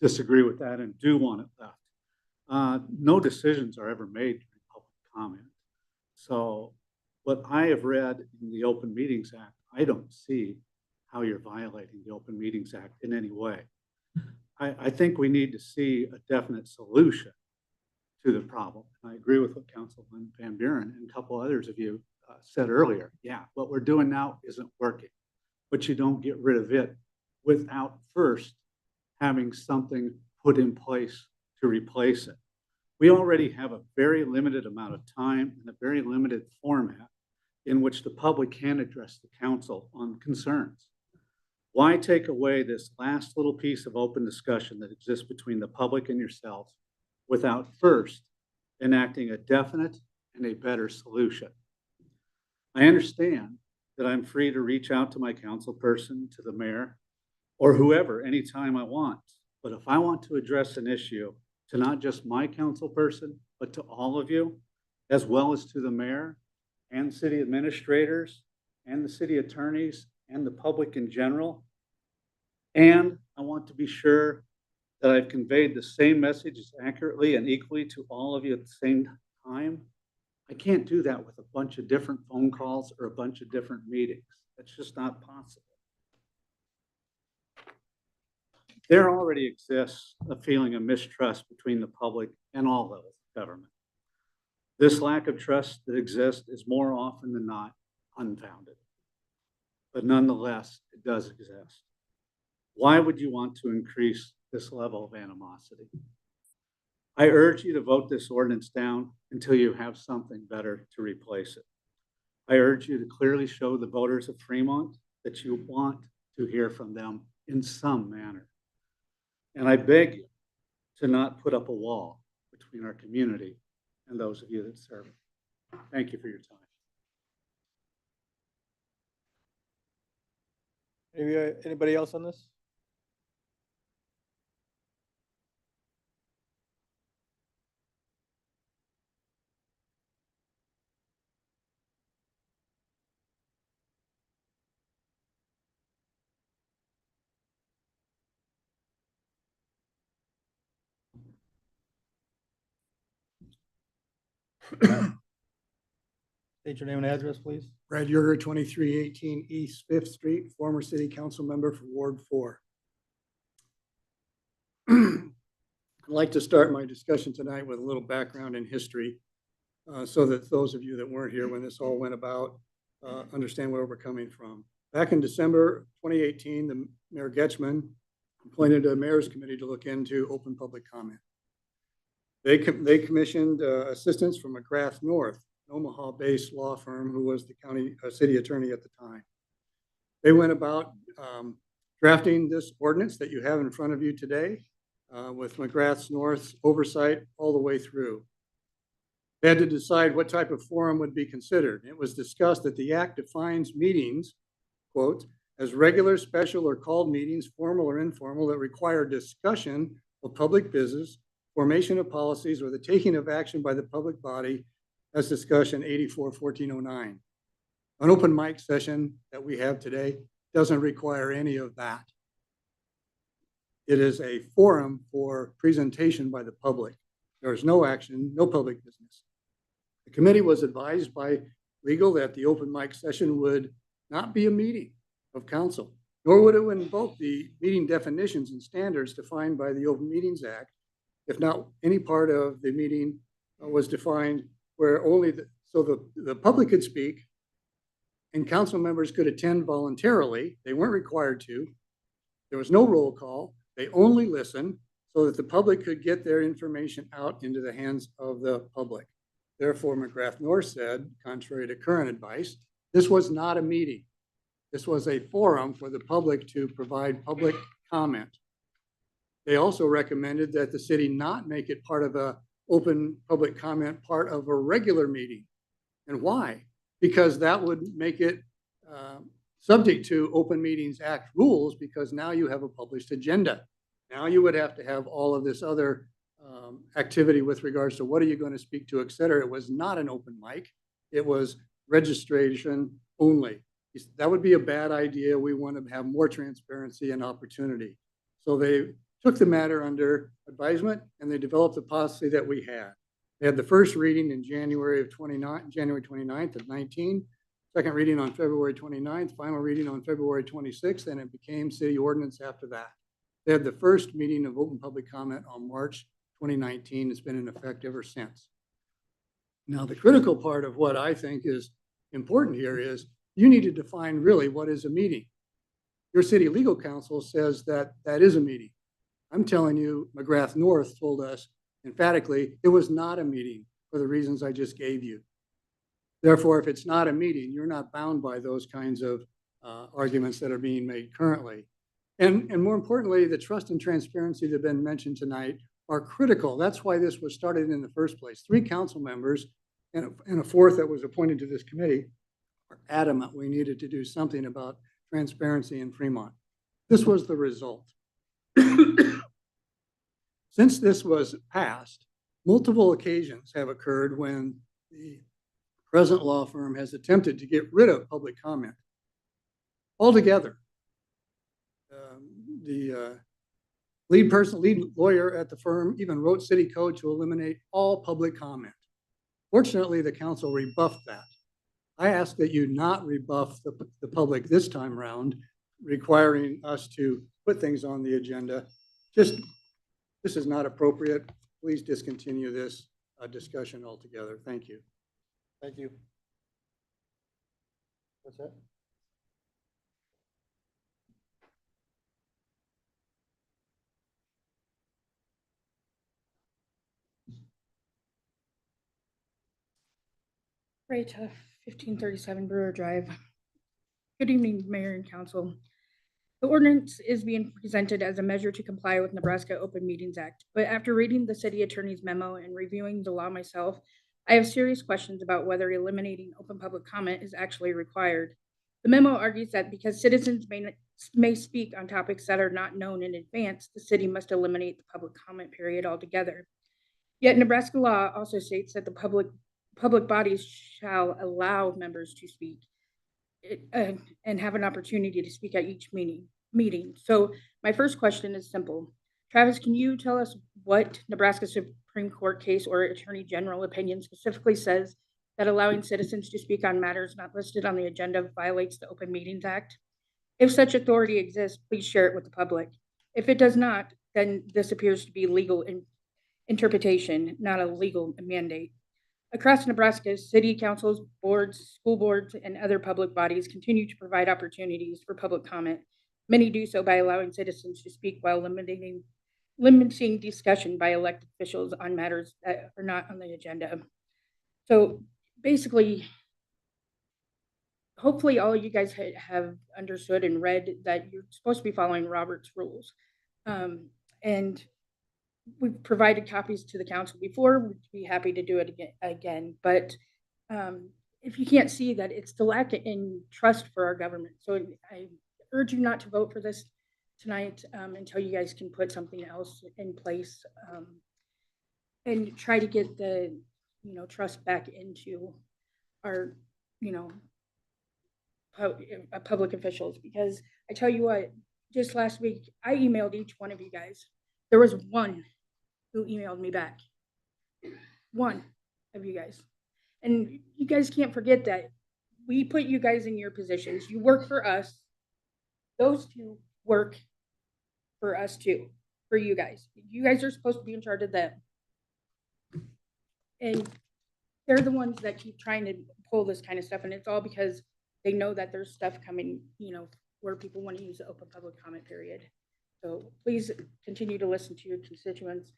disagree with that and do want it left. No decisions are ever made during public comment. So what I have read in the Open Meetings Act, I don't see how you're violating the Open Meetings Act in any way. I think we need to see a definite solution to the problem. I agree with what Councilman Van Buren and a couple others of you said earlier, yeah, what we're doing now isn't working. But you don't get rid of it without first having something put in place to replace it. We already have a very limited amount of time and a very limited format in which the public can address the council on concerns. Why take away this last little piece of open discussion that exists between the public and yourselves without first enacting a definite and a better solution? I understand that I'm free to reach out to my council person, to the mayor, or whoever anytime I want. But if I want to address an issue to not just my council person, but to all of you, as well as to the mayor and city administrators and the city attorneys and the public in general, and I want to be sure that I've conveyed the same message as accurately and equally to all of you at the same time, I can't do that with a bunch of different phone calls or a bunch of different meetings. That's just not possible. There already exists a feeling of mistrust between the public and all levels of government. This lack of trust that exists is more often than not unfounded, but nonetheless, it does exist. Why would you want to increase this level of animosity? I urge you to vote this ordinance down until you have something better to replace it. I urge you to clearly show the voters of Fremont that you want to hear from them in some manner. And I beg you to not put up a wall between our community and those of you that serve it. Thank you for your time. Anybody else on this? State your name and address, please. Brad Yerger, 2318 East Fifth Street, former city council member for Ward 4. I'd like to start my discussion tonight with a little background in history so that those of you that weren't here when this all went about understand where we're coming from. Back in December 2018, the Mayor Getchman appointed a mayor's committee to look into open public comment. They commissioned assistance from McGrath North, an Omaha-based law firm who was the county city attorney at the time. They went about drafting this ordinance that you have in front of you today with McGrath North's oversight all the way through. They had to decide what type of forum would be considered. It was discussed that the act defines meetings, quote, as regular, special, or called meetings, formal or informal, that require discussion of public business, formation of policies, or the taking of action by the public body, as discussion 84-1409. An open mic session that we have today doesn't require any of that. It is a forum for presentation by the public. There is no action, no public business. The committee was advised by legal that the open mic session would not be a meeting of council, nor would it invoke the meeting definitions and standards defined by the Open Meetings Act, if not any part of the meeting was defined where only the public could speak and council members could attend voluntarily. They weren't required to. There was no roll call. They only listened so that the public could get their information out into the hands of the public. Therefore, McGrath North said, contrary to current advice, this was not a meeting. This was a forum for the public to provide public comment. They also recommended that the city not make it part of a open public comment part of a regular meeting. And why? Because that would make it subject to Open Meetings Act rules, because now you have a published agenda. Now you would have to have all of this other activity with regards to what are you going to speak to, et cetera. It was not an open mic. It was registration only. That would be a bad idea. We want to have more transparency and opportunity. So they took the matter under advisement and they developed the policy that we had. They had the first reading in January 29th of 19, second reading on February 29th, final reading on February 26th, and it became city ordinance after that. They had the first meeting of open public comment on March 2019. It's been in effect ever since. Now, the critical part of what I think is important here is you need to define really what is a meeting. Your city legal counsel says that that is a meeting. I'm telling you, McGrath North told us emphatically it was not a meeting for the reasons I just gave you. Therefore, if it's not a meeting, you're not bound by those kinds of arguments that are being made currently. And more importantly, the trust and transparency that have been mentioned tonight are critical. That's why this was started in the first place. 3 council members and a 4th that was appointed to this committee are adamant we needed to do something about transparency in Fremont. This was the result. Since this was passed, multiple occasions have occurred when the present law firm has attempted to get rid of public comment altogether. The lead lawyer at the firm even wrote city code to eliminate all public comment. Fortunately, the council rebuffed that. I ask that you not rebuff the public this time around, requiring us to put things on the agenda. This is not appropriate. Please discontinue this discussion altogether. Thank you. Thank you. What's that? Right, 1537 Brewer Drive. Good evening, Mayor and Council. The ordinance is being presented as a measure to comply with Nebraska Open Meetings Act, but after reading the city attorney's memo and reviewing the law myself, I have serious questions about whether eliminating open public comment is actually required. The memo argues that because citizens may speak on topics that are not known in advance, the city must eliminate the public comment period altogether. Yet Nebraska law also states that the public bodies shall allow members to speak and have an opportunity to speak at each meeting. So my first question is simple. Travis, can you tell us what Nebraska Supreme Court case or Attorney General opinion specifically says that allowing citizens to speak on matters not listed on the agenda violates the Open Meetings Act? If such authority exists, please share it with the public. If it does not, then this appears to be legal interpretation, not a legal mandate. Across Nebraska, city councils, boards, school boards, and other public bodies continue to provide opportunities for public comment. Many do so by allowing citizens to speak while limiting discussion by elected officials on matters that are not on the agenda. So basically, hopefully all of you guys have understood and read that you're supposed to be following Robert's rules. And we've provided copies to the council before. We'd be happy to do it again. But if you can't see that, it's the lack in trust for our government. So I urge you not to vote for this tonight until you guys can put something else in place and try to get the trust back into our public officials. Because I tell you what, just last week I emailed each one of you guys. There was one who emailed me back. One of you guys. And you guys can't forget that we put you guys in your positions. You work for us. Those two work for us too, for you guys. You guys are supposed to be in charge of them. And they're the ones that keep trying to pull this kind of stuff. And it's all because they know that there's stuff coming, where people want to use the open public comment period. So please continue to listen to your constituents.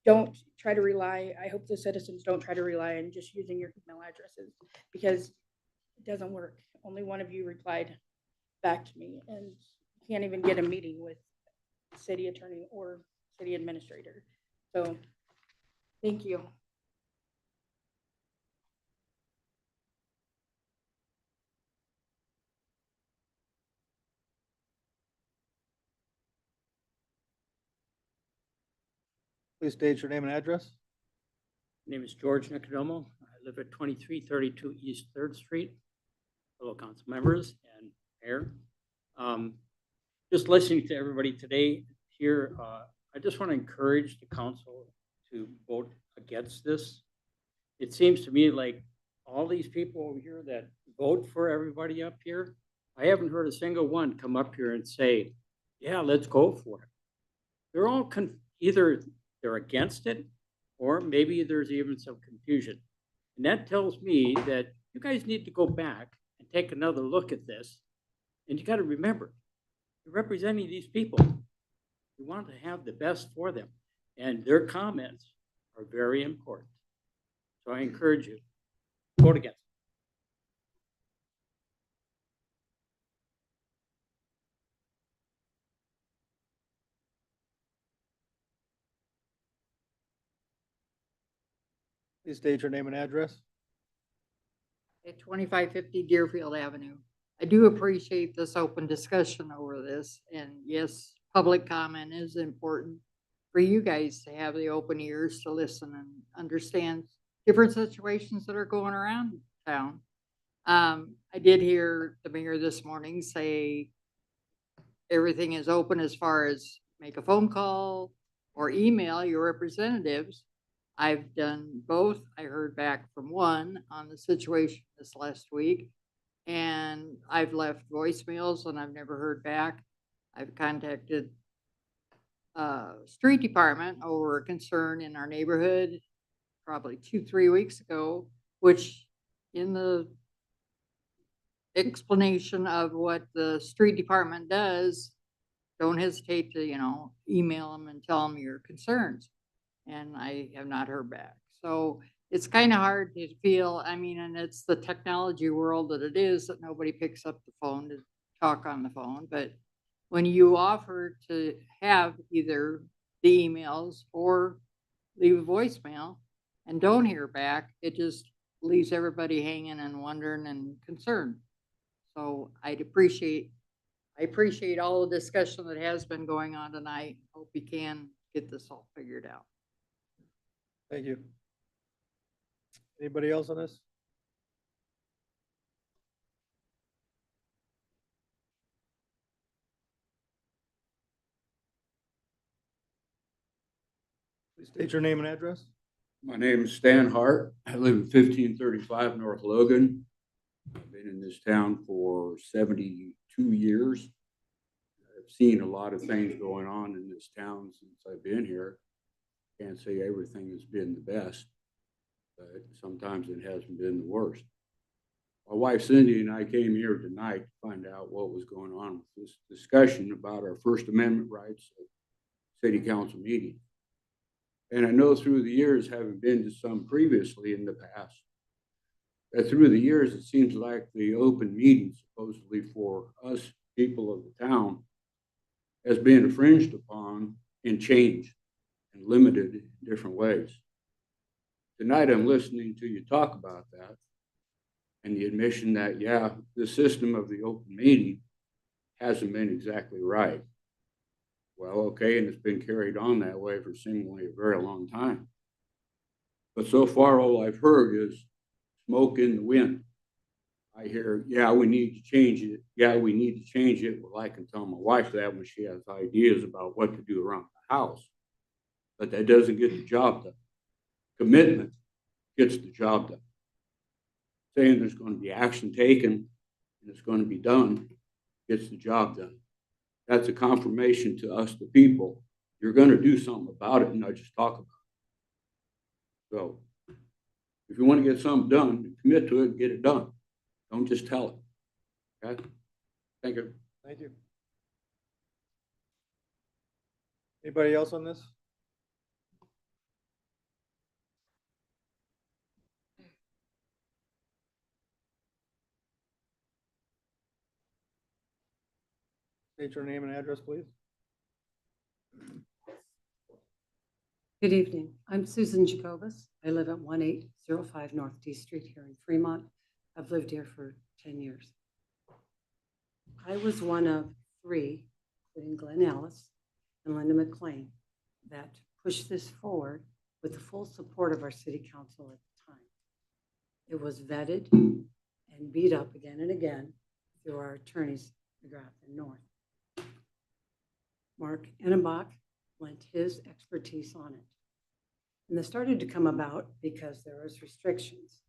Don't try to rely, I hope the citizens don't try to rely on just using your email addresses, because it doesn't work. Only one of you replied back to me, and you can't even get a meeting with city attorney or city administrator. So thank you. Please state your name and address. My name is George Nicodomo. I live at 2332 East 3rd Street. Fellow council members and mayor. Just listening to everybody today here, I just want to encourage the council to vote against this. It seems to me like all these people over here that vote for everybody up here, I haven't heard a single one come up here and say, yeah, let's go for it. They're all either they're against it, or maybe there's even some confusion. And that tells me that you guys need to go back and take another look at this. And you gotta remember, you're representing these people. You want to have the best for them, and their comments are very important. So I encourage you, vote against. Please state your name and address. At 2550 Deerfield Avenue. I do appreciate this open discussion over this, and yes, public comment is important for you guys to have the open ears to listen and understand different situations that are going around town. I did hear the mayor this morning say everything is open as far as make a phone call or email your representatives. I've done both. I heard back from one on the situation this last week, and I've left voicemails and I've never heard back. I've contacted street department over a concern in our neighborhood probably 2-3 weeks ago, which in the explanation of what the street department does, don't hesitate to, email them and tell them your concerns. And I have not heard back. So it's kind of hard to feel, and it's the technology world that it is, that nobody picks up the phone to talk on the phone. But when you offer to have either the emails or leave a voicemail and don't hear back, it just leaves everybody hanging and wondering and concerned. So I appreciate all the discussion that has been going on tonight. Hope you can get this all figured out. Thank you. Anybody else on this? Please state your name and address. My name is Stan Hart. I live at 1535 North Logan. I've been in this town for 72 years. I've seen a lot of things going on in this town since I've been here. Can't say everything has been the best, but sometimes it hasn't been the worst. My wife Cindy and I came here tonight to find out what was going on with this discussion about our First Amendment rights at city council meeting. And I know through the years, having been to some previously in the past, that through the years, it seems like the open meeting supposedly for us people of the town has been infringed upon and changed and limited in different ways. Tonight, I'm listening to you talk about that and the admission that, yeah, the system of the open meeting hasn't been exactly right. Well, okay, and it's been carried on that way for seemingly a very long time. But so far, all I've heard is smoke in the wind. I hear, yeah, we need to change it. Yeah, we need to change it. Well, I can tell my wife that when she has ideas about what to do around the house. But that doesn't get the job done. Commitment gets the job done. Saying there's going to be action taken and it's going to be done gets the job done. That's a confirmation to us, the people. You're going to do something about it and not just talk about it. So if you want to get something done, commit to it and get it done. Don't just tell it. Okay? Thank you. Thank you. Anybody else on this? State your name and address, please. Good evening. I'm Susan Jacobus. I live at 1805 North D Street here in Fremont. I've lived here for 10 years. I was one of 3, including Glenn Ellis and Linda McLean, that pushed this forward with the full support of our city council at the time. It was vetted and beat up again and again through our attorneys, McGrath and North. Mark Enenbach lent his expertise on it. And this started to come about because there was restrictions.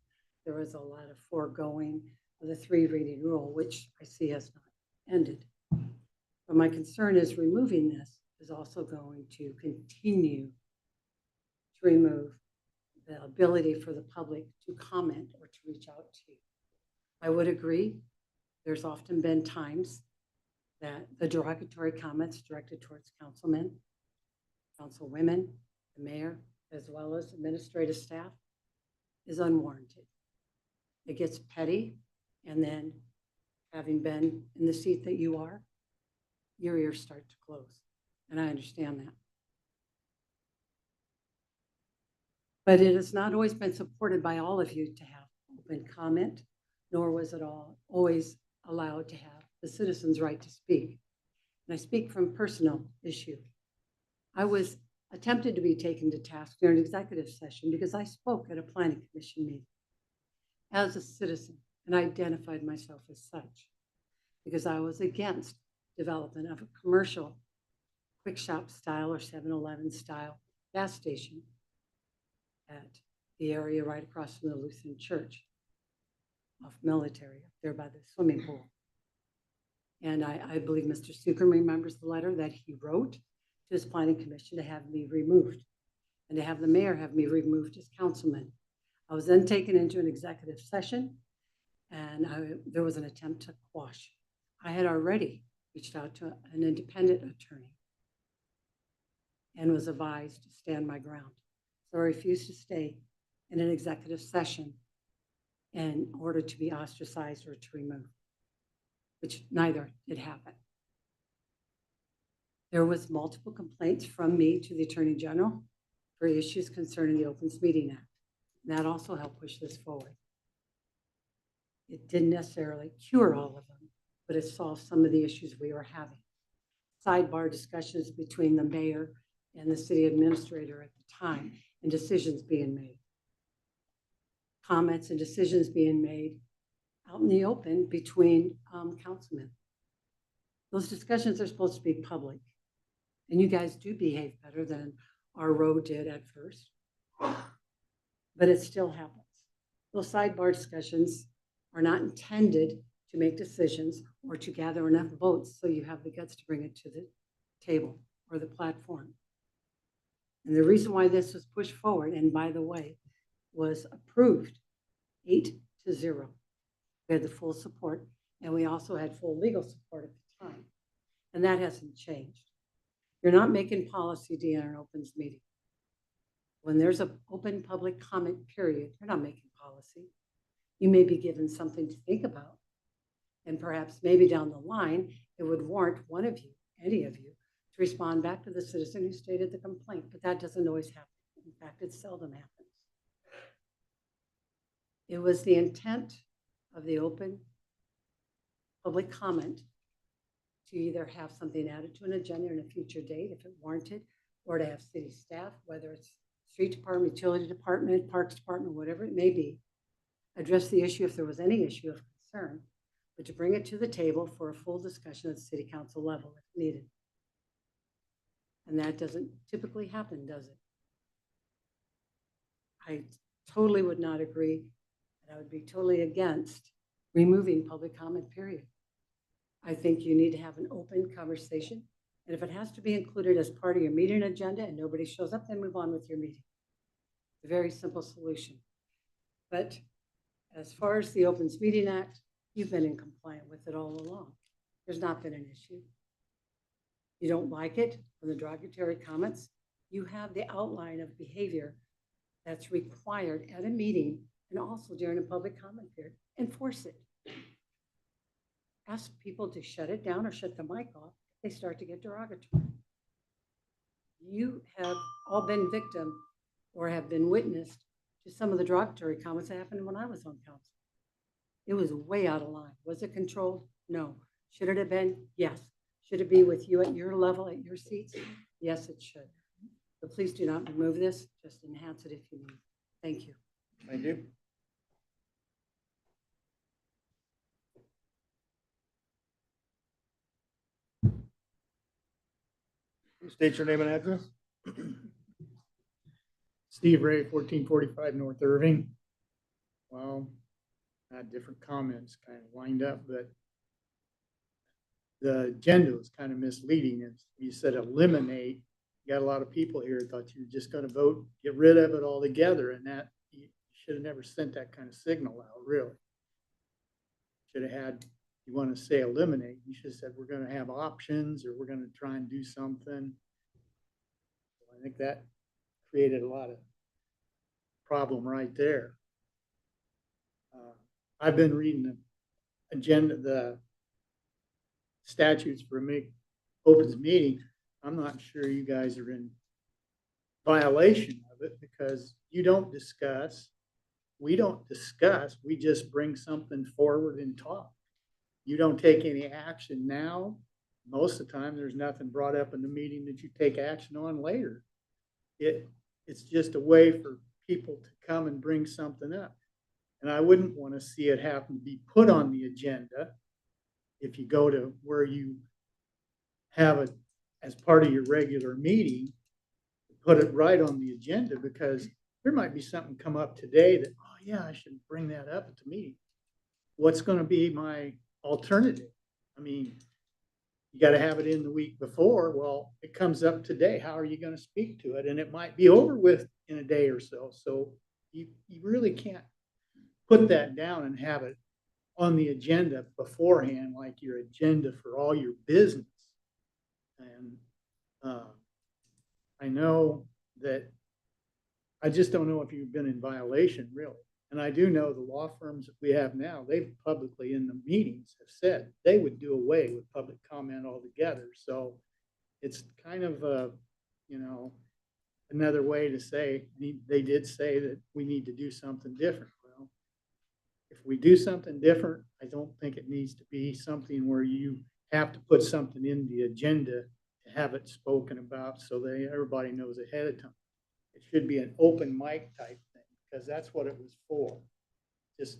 There was a lot of foregoing of the 3 reading rule, which I see has not ended. But my concern is removing this is also going to continue to remove the ability for the public to comment or to reach out to you. I would agree. There's often been times that the derogatory comments directed towards councilmen, councilwomen, the mayor, as well as administrative staff is unwarranted. It gets petty, and then having been in the seat that you are, your ears start to close, and I understand that. But it has not always been supported by all of you to have open comment, nor was it always allowed to have the citizens' right to speak. And I speak from personal issue. I was attempted to be taken to task during an executive session because I spoke at a planning commission meeting as a citizen and identified myself as such because I was against development of a commercial quick shop style or 7-Eleven style gas station at the area right across from the Lutheran Church off Military, up there by the swimming pool. And I believe Mr. Suker remembers the letter that he wrote to his planning commission to have me removed and to have the mayor have me removed as councilman. I was then taken into an executive session and there was an attempt to quash. I had already reached out to an independent attorney and was advised to stand my ground. So I refused to stay in an executive session in order to be ostracized or to remove, which neither did happen. There was multiple complaints from me to the Attorney General for issues concerning the Opens Meeting Act. And that also helped push this forward. It didn't necessarily cure all of them, but it solved some of the issues we were having. Sidebar discussions between the mayor and the city administrator at the time and decisions being made. Comments and decisions being made out in the open between councilmen. Those discussions are supposed to be public. And you guys do behave better than our road did at first. But it still happens. Those sidebar discussions are not intended to make decisions or to gather enough votes so you have the guts to bring it to the table or the platform. And the reason why this was pushed forward, and by the way, was approved 8-0. We had the full support, and we also had full legal support at the time. And that hasn't changed. You're not making policy, Deanna, in an opens meeting. When there's an open public comment period, you're not making policy. You may be given something to think about. And perhaps maybe down the line, it would warrant one of you, any of you, to respond back to the citizen who stated the complaint, but that doesn't always happen. In fact, it seldom happens. It was the intent of the open public comment to either have something added to an agenda in a future date if it warranted, or to have city staff, whether it's street department, utility department, parks department, whatever it may be, address the issue if there was any issue of concern, but to bring it to the table for a full discussion at the city council level if needed. And that doesn't typically happen, does it? I totally would not agree, and I would be totally against removing public comment period. I think you need to have an open conversation. And if it has to be included as part of your meeting agenda and nobody shows up, then move on with your meeting. It's a very simple solution. But as far as the Opens Meeting Act, you've been in compliance with it all along. There's not been an issue. You don't like it from the derogatory comments, you have the outline of behavior that's required at a meeting and also during a public comment period. Enforce it. Ask people to shut it down or shut the mic off if they start to get derogatory. You have all been victim or have been witnessed to some of the derogatory comments that happened when I was on council. It was way out of line. Was it controlled? No. Should it have been? Yes. Should it be with you at your level, at your seats? Yes, it should. But please do not remove this. Just enhance it if you need. Thank you. Thank you. State your name and address. Steve Ray, 1445 North Irving. Well, I had different comments kind of lined up, but the agenda was kind of misleading. As you said, eliminate. You got a lot of people here who thought you were just going to vote, get rid of it altogether, and that you should have never sent that kind of signal out, really. should have had, you want to say eliminate, you should have said, we're gonna have options, or we're gonna try and do something. I think that created a lot of problem right there. I've been reading the agenda, the statutes for opens meeting. I'm not sure you guys are in violation of it, because you don't discuss, we don't discuss, we just bring something forward and talk. You don't take any action now. Most of the time, there's nothing brought up in the meeting that you take action on later. It's just a way for people to come and bring something up. And I wouldn't want to see it happen to be put on the agenda if you go to where you have it as part of your regular meeting, put it right on the agenda, because there might be something come up today that, oh yeah, I should bring that up at the meeting. What's going to be my alternative? I mean, you got to have it in the week before. Well, it comes up today. How are you going to speak to it? And it might be over with in a day or so. So you really can't put that down and have it on the agenda beforehand, like your agenda for all your business. And I know that I just don't know if you've been in violation, really. And I do know the law firms that we have now, they've publicly in the meetings have said they would do away with public comment altogether. So it's kind of a, another way to say, they did say that we need to do something different. Well, if we do something different, I don't think it needs to be something where you have to put something in the agenda to have it spoken about so that everybody knows ahead of time. It should be an open mic type thing, because that's what it was for. Just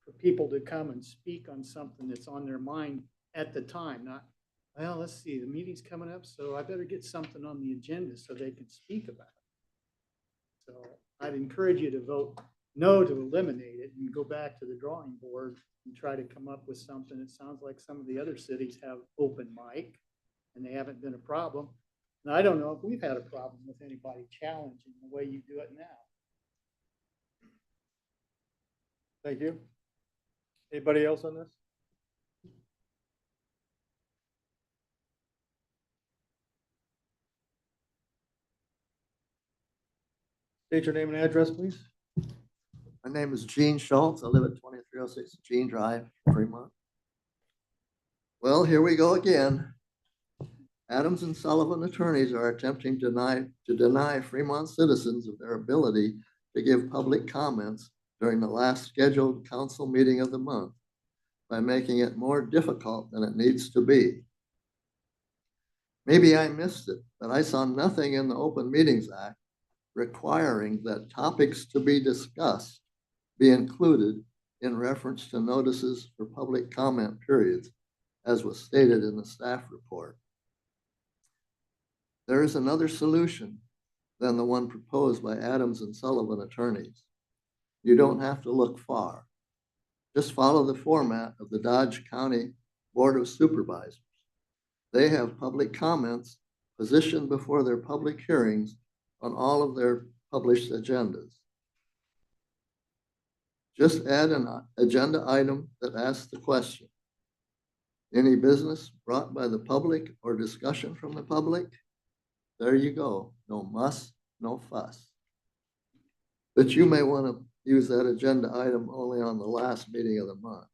for people to come and speak on something that's on their mind at the time, not, well, let's see, the meeting's coming up, so I better get something on the agenda so they can speak about it. So I'd encourage you to vote no to eliminate it and go back to the drawing board and try to come up with something. It sounds like some of the other cities have open mic and they haven't been a problem. And I don't know if we've had a problem with anybody challenging the way you do it now. Thank you. Anybody else on this? State your name and address, please. My name is Gene Schultz. I live at 2306 Gene Drive, Fremont. Well, here we go again. Adams and Sullivan attorneys are attempting to deny Fremont citizens of their ability to give public comments during the last scheduled council meeting of the month by making it more difficult than it needs to be. Maybe I missed it, but I saw nothing in the Open Meetings Act requiring that topics to be discussed be included in reference to notices for public comment periods, as was stated in the staff report. There is another solution than the one proposed by Adams and Sullivan attorneys. You don't have to look far. Just follow the format of the Dodge County Board of Supervisors. They have public comments positioned before their public hearings on all of their published agendas. Just add an agenda item that asks the question, any business brought by the public or discussion from the public? There you go. No muss, no fuss. But you may want to use that agenda item only on the last meeting of the month,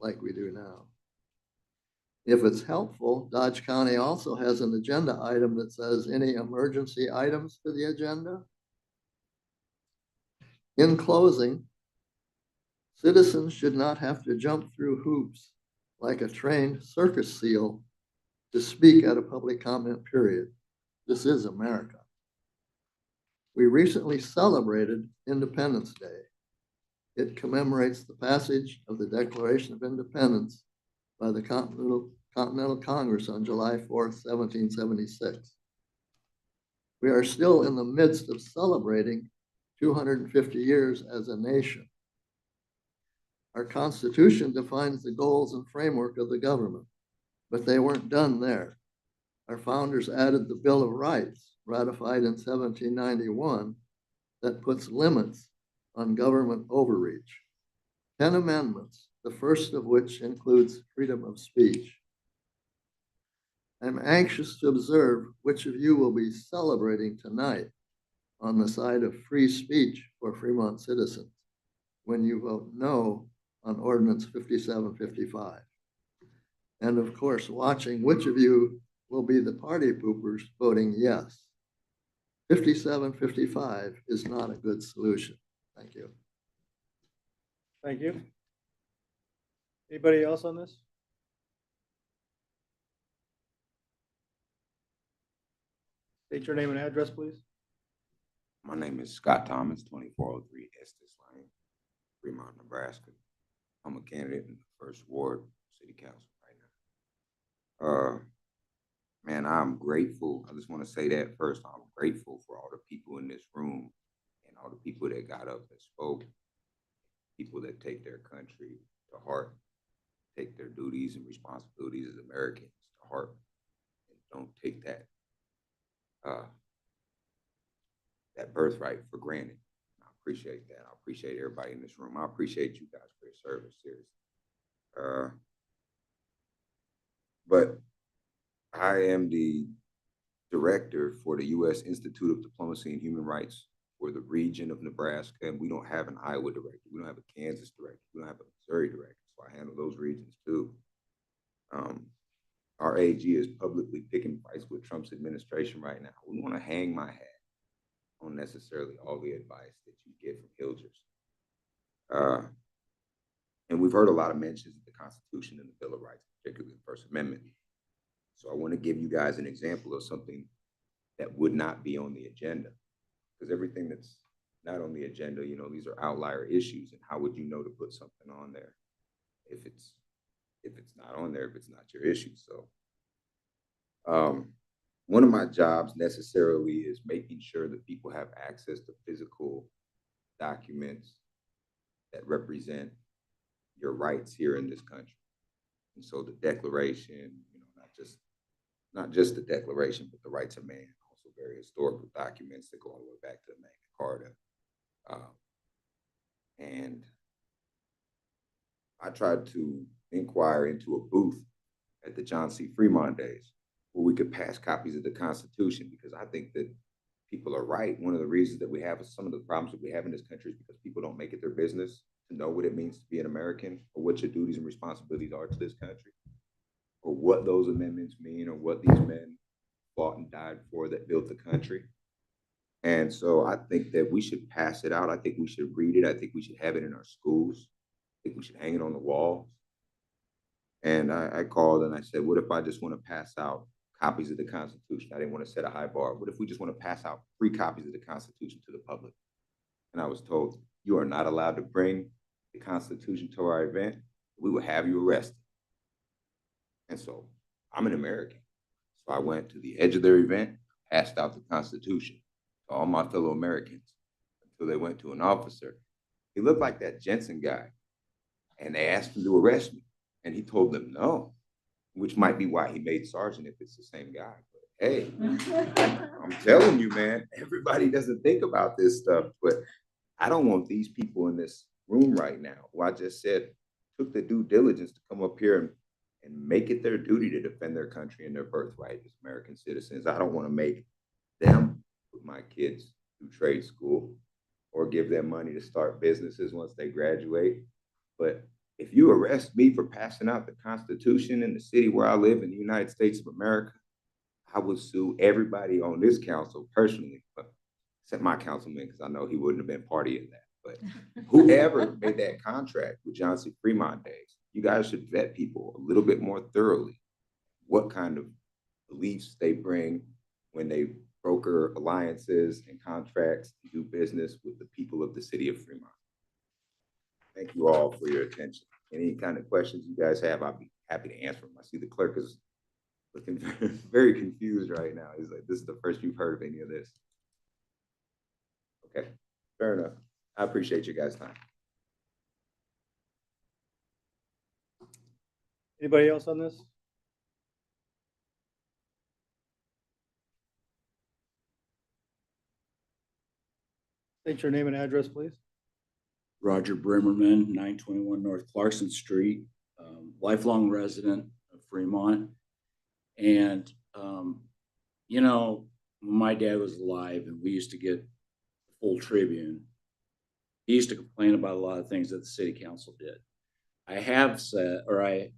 like we do now. If it's helpful, Dodge County also has an agenda item that says any emergency items for the agenda. In closing, citizens should not have to jump through hoops like a trained circus seal to speak at a public comment period. This is America. We recently celebrated Independence Day. It commemorates the passage of the Declaration of Independence by the Continental Congress on July 4th, 1776. We are still in the midst of celebrating 250 years as a nation. Our Constitution defines the goals and framework of the government, but they weren't done there. Our founders added the Bill of Rights, ratified in 1791, that puts limits on government overreach. 10 amendments the first of which includes freedom of speech. I'm anxious to observe which of you will be celebrating tonight on the side of free speech for Fremont citizens when you vote no on ordinance 5755. And of course, watching which of you will be the party poopers voting yes. 5755 is not a good solution. Thank you. Thank you. Anybody else on this? State your name and address, please. My name is Scott Thomas, 2403 Estes Lane, Fremont, Nebraska. I'm a candidate in the First Ward City Council right now. Man, I'm grateful. I just want to say that first. I'm grateful for all the people in this room and all the people that got up and spoke, people that take their country to heart, take their duties and responsibilities as Americans to heart, and don't take that that birthright for granted. I appreciate that. I appreciate everybody in this room. I appreciate you guys for your service, seriously. But I am the director for the U.S. Institute of Diplomacy and Human Rights for the region of Nebraska, and we don't have an Iowa director. We don't have a Kansas director. We don't have a Missouri director, so I handle those regions too. Our AG is publicly picking fights with Trump's administration right now. We want to hang my hat on necessarily all the advice that you get from Hilgers. And we've heard a lot of mentions of the Constitution and the Bill of Rights, particularly the First Amendment. So I want to give you guys an example of something that would not be on the agenda, because everything that's not on the agenda, you know, these are outlier issues, and how would you know to put something on there if it's not on there, if it's not your issue? So one of my jobs necessarily is making sure that people have access to physical documents that represent your rights here in this country. And so the Declaration, you know, not just the Declaration, but the Rights of Man, also very historical documents that go all the way back to the Magna Carta. And I tried to inquire into a booth at the John C. Fremont days where we could pass copies of the Constitution, because I think that people are right. One of the reasons that we have some of the problems that we have in this country is because people don't make it their business to know what it means to be an American, or what your duties and responsibilities are to this country, or what those amendments mean, or what these men fought and died for that built the country. And so I think that we should pass it out. I think we should read it. I think we should have it in our schools. I think we should hang it on the walls. And I called and I said, what if I just want to pass out copies of the Constitution? I didn't want to set a high bar. What if we just want to pass out free copies of the Constitution to the public? And I was told, you are not allowed to bring the Constitution to our event. We will have you arrested. And so I'm an American. So I went to the edge of their event, passed out the Constitution to all my fellow Americans until they went to an officer. He looked like that Jensen guy. And they asked him to arrest me. And he told them no, which might be why he made sergeant if it's the same guy. But hey, I'm telling you, man, everybody doesn't think about this stuff. But I don't want these people in this room right now, who I just said took the due diligence to come up here and make it their duty to defend their country and their birthright as American citizens. I don't want to make them put my kids through trade school or give them money to start businesses once they graduate. But if you arrest me for passing out the Constitution in the city where I live in the United States of America, I would sue everybody on this council personally, except my councilman, because I know he wouldn't have been party in that. But whoever made that contract with John C. Fremont days, you guys should vet people a little bit more thoroughly. What kind of beliefs they bring when they broker alliances and contracts to do business with the people of the city of Fremont. Thank you all for your attention. Any kind of questions you guys have, I'll be happy to answer them. I see the clerk is looking very confused right now. He's like, this is the first you've heard of any of this. Okay, fair enough. I appreciate you guys' time. Anybody else on this? State your name and address, please. Roger Brimmerman, 921 North Clarkson Street, lifelong resident of Fremont. And, you know, when my dad was alive and we used to get the full Tribune, he used to complain about a lot of things that the city council did. I have said, or I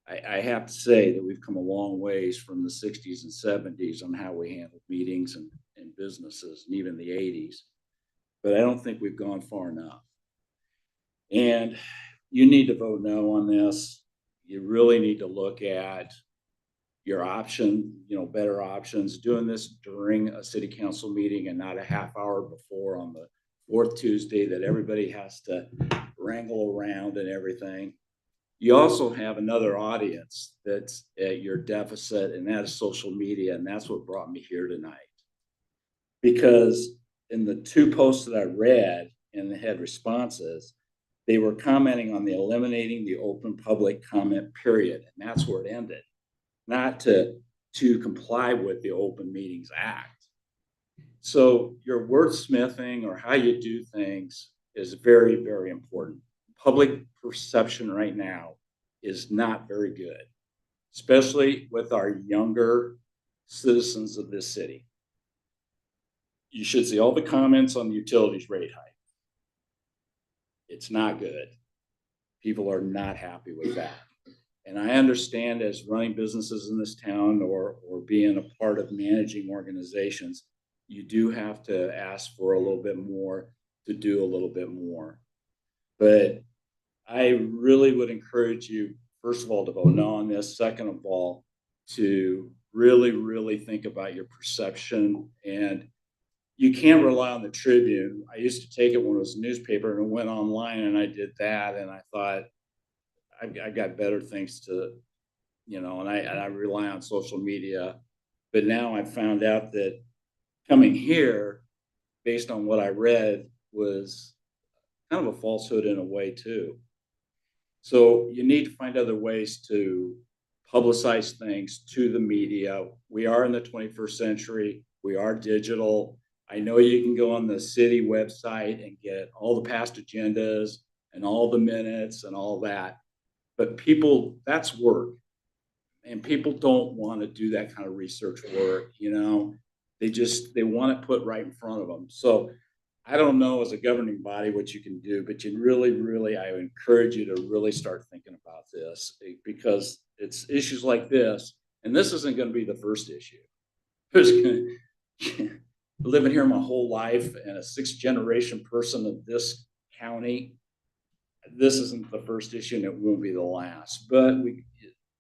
have to say that we've come a long ways from the 60s and 70s on how we handled meetings and businesses, and even the 80s. But I don't think we've gone far enough. And you need to vote no on this. You really need to look at your option, you know, better options, doing this during a city council meeting and not a half hour before on the fourth Tuesday that everybody has to wrangle around and everything. You also have another audience that's at your deficit, and that is social media. And that's what brought me here tonight. Because in the two posts that I read and they had responses, they were commenting on the eliminating the open public comment period. And that's where it ended, not to comply with the Open Meetings Act. So your wordsmithing or how you do things is very, very important. Public perception right now is not very good, especially with our younger citizens of this city. You should see all the comments on the utilities rate hike. It's not good. People are not happy with that. And I understand as running businesses in this town or being a part of managing organizations, you do have to ask for a little bit more to do a little bit more. But I really would encourage you, first of all, to vote no on this. Second of all, to really, really think about your perception. And you can't rely on the Tribune. I used to take it when it was a newspaper and it went online and I did that. And I thought, I got better things to, you know, and I rely on social media. But now I found out that coming here, based on what I read, was kind of a falsehood in a way too. So you need to find other ways to publicize things to the media. We are in the 21st century. We are digital. I know you can go on the city website and get all the past agendas and all the minutes and all that. But people, that's work. And people don't want to do that kind of research work, you know. They want it put right in front of them. So I don't know as a governing body what you can do, but you really, really, I encourage you to really start thinking about this, because it's issues like this, and this isn't going to be the first issue. Living here my whole life and a sixth generation person of this county, this isn't the first issue and it won't be the last, but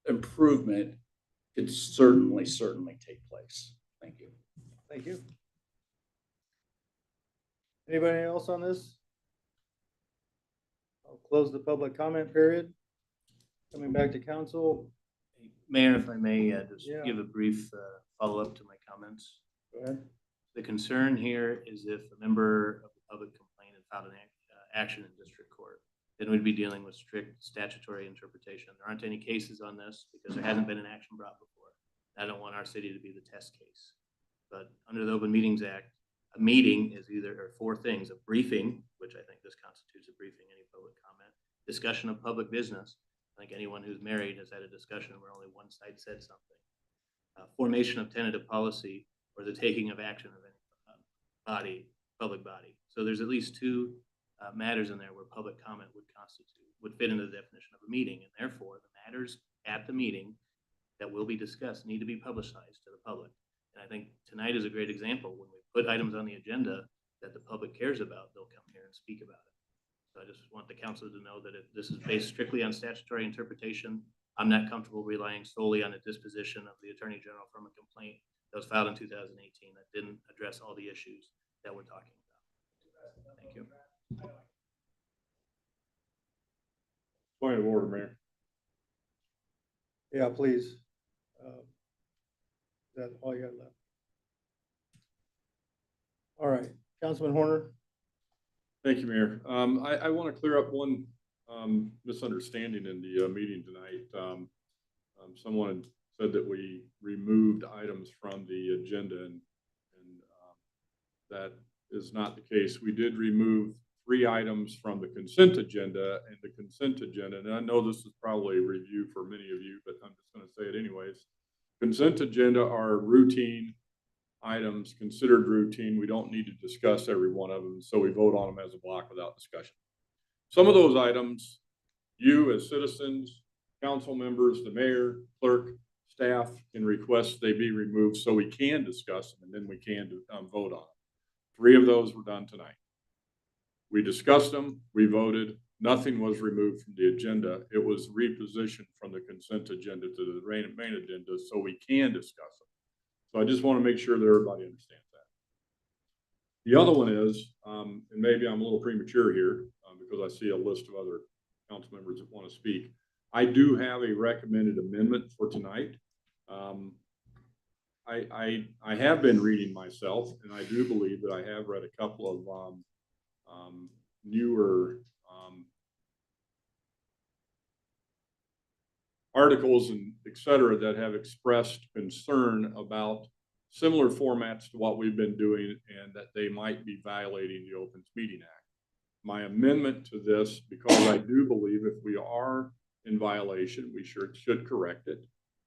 improvement could certainly take place. Thank you. Thank you. Anybody else on this? I'll close the public comment period. Coming back to council. Mayor, if I may, just Yeah. give a brief follow-up to my comments. Go ahead. The concern here is if a member of the public complained and filed an action in district court, then we'd be dealing with strict statutory interpretation. There aren't any cases on this because there hasn't been an action brought before. I don't want our city to be the test case. But under the Open Meetings Act, a meeting is either four things: a briefing, which I think this constitutes a briefing, any public comment, discussion of public business. I think anyone who's married has had a discussion where only one side said something. Formation of tentative policy, or the taking of action of any public body. So there's at least two matters in there where public comment would fit into the definition of a meeting, and therefore the matters at the meeting that will be discussed need to be publicized to the public. And I think tonight is a great example. When we put items on the agenda that the public cares about, they'll come here and speak about it. So I just want the council to know that if this is based strictly on statutory interpretation, I'm not comfortable relying solely on a disposition of the Attorney General from a complaint that was filed in 2018 that didn't address all the issues that we're talking about. Thank you. Point of order, Mayor. Yeah, please. Is that all you got left? All right, Councilman Horner. Thank you, Mayor. I want to clear up one misunderstanding in the meeting tonight. Someone said that we removed items from the agenda, and that is not the case. We did remove 3 items from the consent agenda, and the consent agenda, and I know this is probably a review for many of you, but I'm just gonna say it anyways. Consent agenda are routine items, considered routine. We don't need to discuss every one of them, so we vote on them as a block without discussion. Some of those items, you as citizens, council members, the mayor, clerk, staff can request they be removed so we can discuss them and then we can vote on them. 3 of those were done tonight. We discussed them, we voted, nothing was removed from the agenda. It was repositioned from the consent agenda to the main agenda so we can discuss them. So I just want to make sure that everybody understands that. The other one is, and maybe I'm a little premature here because I see a list of other council members that want to speak. I do have a recommended amendment for tonight. I have been reading myself, and I do believe that I have read a couple of newer articles and et cetera that have expressed concern about similar formats to what we've been doing and that they might be violating the Open Meeting Act. My amendment to this, because I do believe if we are in violation, we should correct it.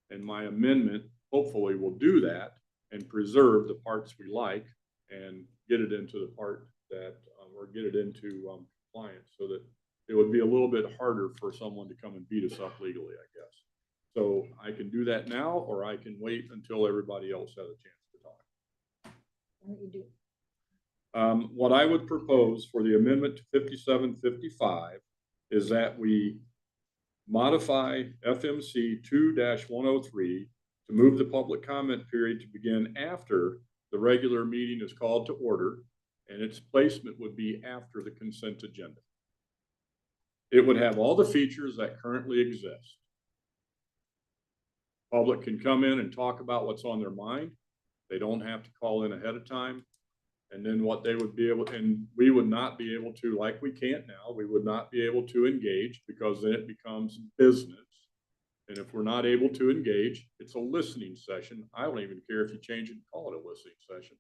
And my amendment hopefully will do that and preserve the parts we like and get it into the part that, or get it into compliance so that it would be a little bit harder for someone to come and beat us up legally, I guess. So I can do that now, or I can wait until everybody else has a chance to talk. What you do? What I would propose for the amendment to 5755 is that we modify FMC 2-103 to move the public comment period to begin after the regular meeting is called to order, and its placement would be after the consent agenda. It would have all the features that currently exist. Public can come in and talk about what's on their mind. They don't have to call in ahead of time. And then what they would be able, and we would not be able to, like we can't now, we would not be able to engage because then it becomes business. And if we're not able to engage, it's a listening session. I don't even care if you change it and call it a listening session.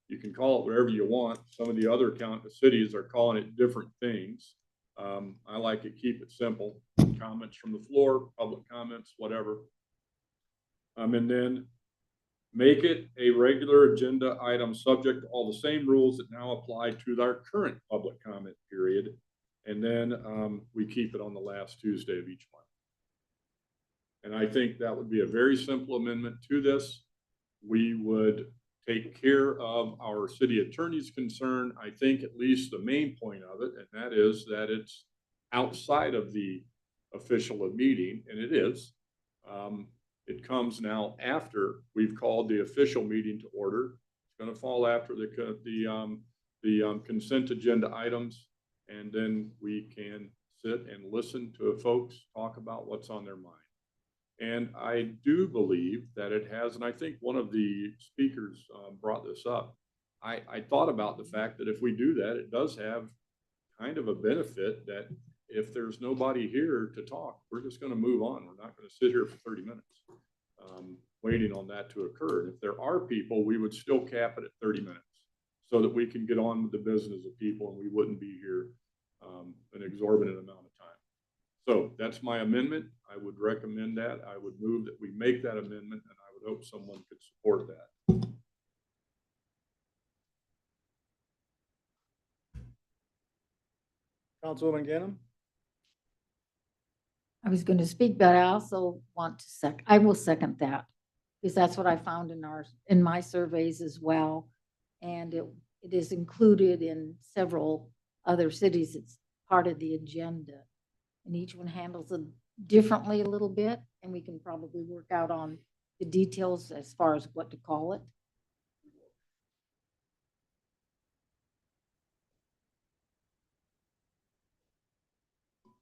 You can call it whatever you want. Some of the other cities are calling it different things. I like to keep it simple. Comments from the floor, public comments, whatever. And then make it a regular agenda item subject to all the same rules that now apply to our current public comment period. And then we keep it on the last Tuesday of each month. And I think that would be a very simple amendment to this. We would take care of our city attorney's concern. I think at least the main point of it, and that is that it's outside of the official meeting, and it is. It comes now after we've called the official meeting to order. It's going to fall after the consent agenda items, and then we can sit and listen to folks talk about what's on their mind. And I do believe that it has, and I think one of the speakers brought this up. I thought about the fact that if we do that, it does have kind of a benefit that if there's nobody here to talk, we're just going to move on. We're not going to sit here for 30 minutes waiting on that to occur. And if there are people, we would still cap it at 30 minutes so that we can get on with the business of people and we wouldn't be here an exorbitant amount of time. So that's my amendment. I would recommend that. I would move that we make that amendment, and I would hope someone could support that. Councilwoman Ganem? I was going to speak, but I also want to I will second that because that's what I found in my surveys as well. And it is included in several other cities. It's part of the agenda, and each one handles it differently a little bit, and we can probably work out on the details as far as what to call it.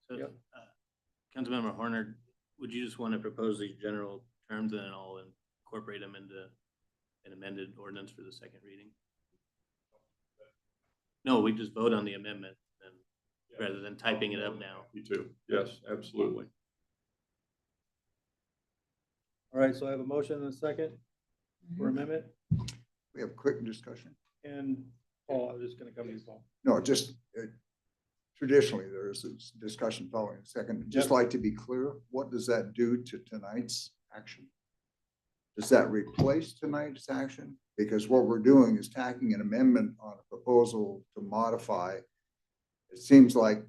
So, Councilmember Horner, would you just want to propose these general terms and then I'll incorporate them into an amended ordinance for the second reading? No, we just vote on the amendment and rather than typing it up now. Me too. Yes, absolutely. All right, so I have a motion and a second for amendment. We have quick discussion. And Paul, I was just gonna come to you, Paul. No, just traditionally, there is this discussion following a second. Just Yep. like to be clear, what does that do to tonight's action? Does that replace tonight's action? Because what we're doing is tacking an amendment on a proposal to modify. It seems like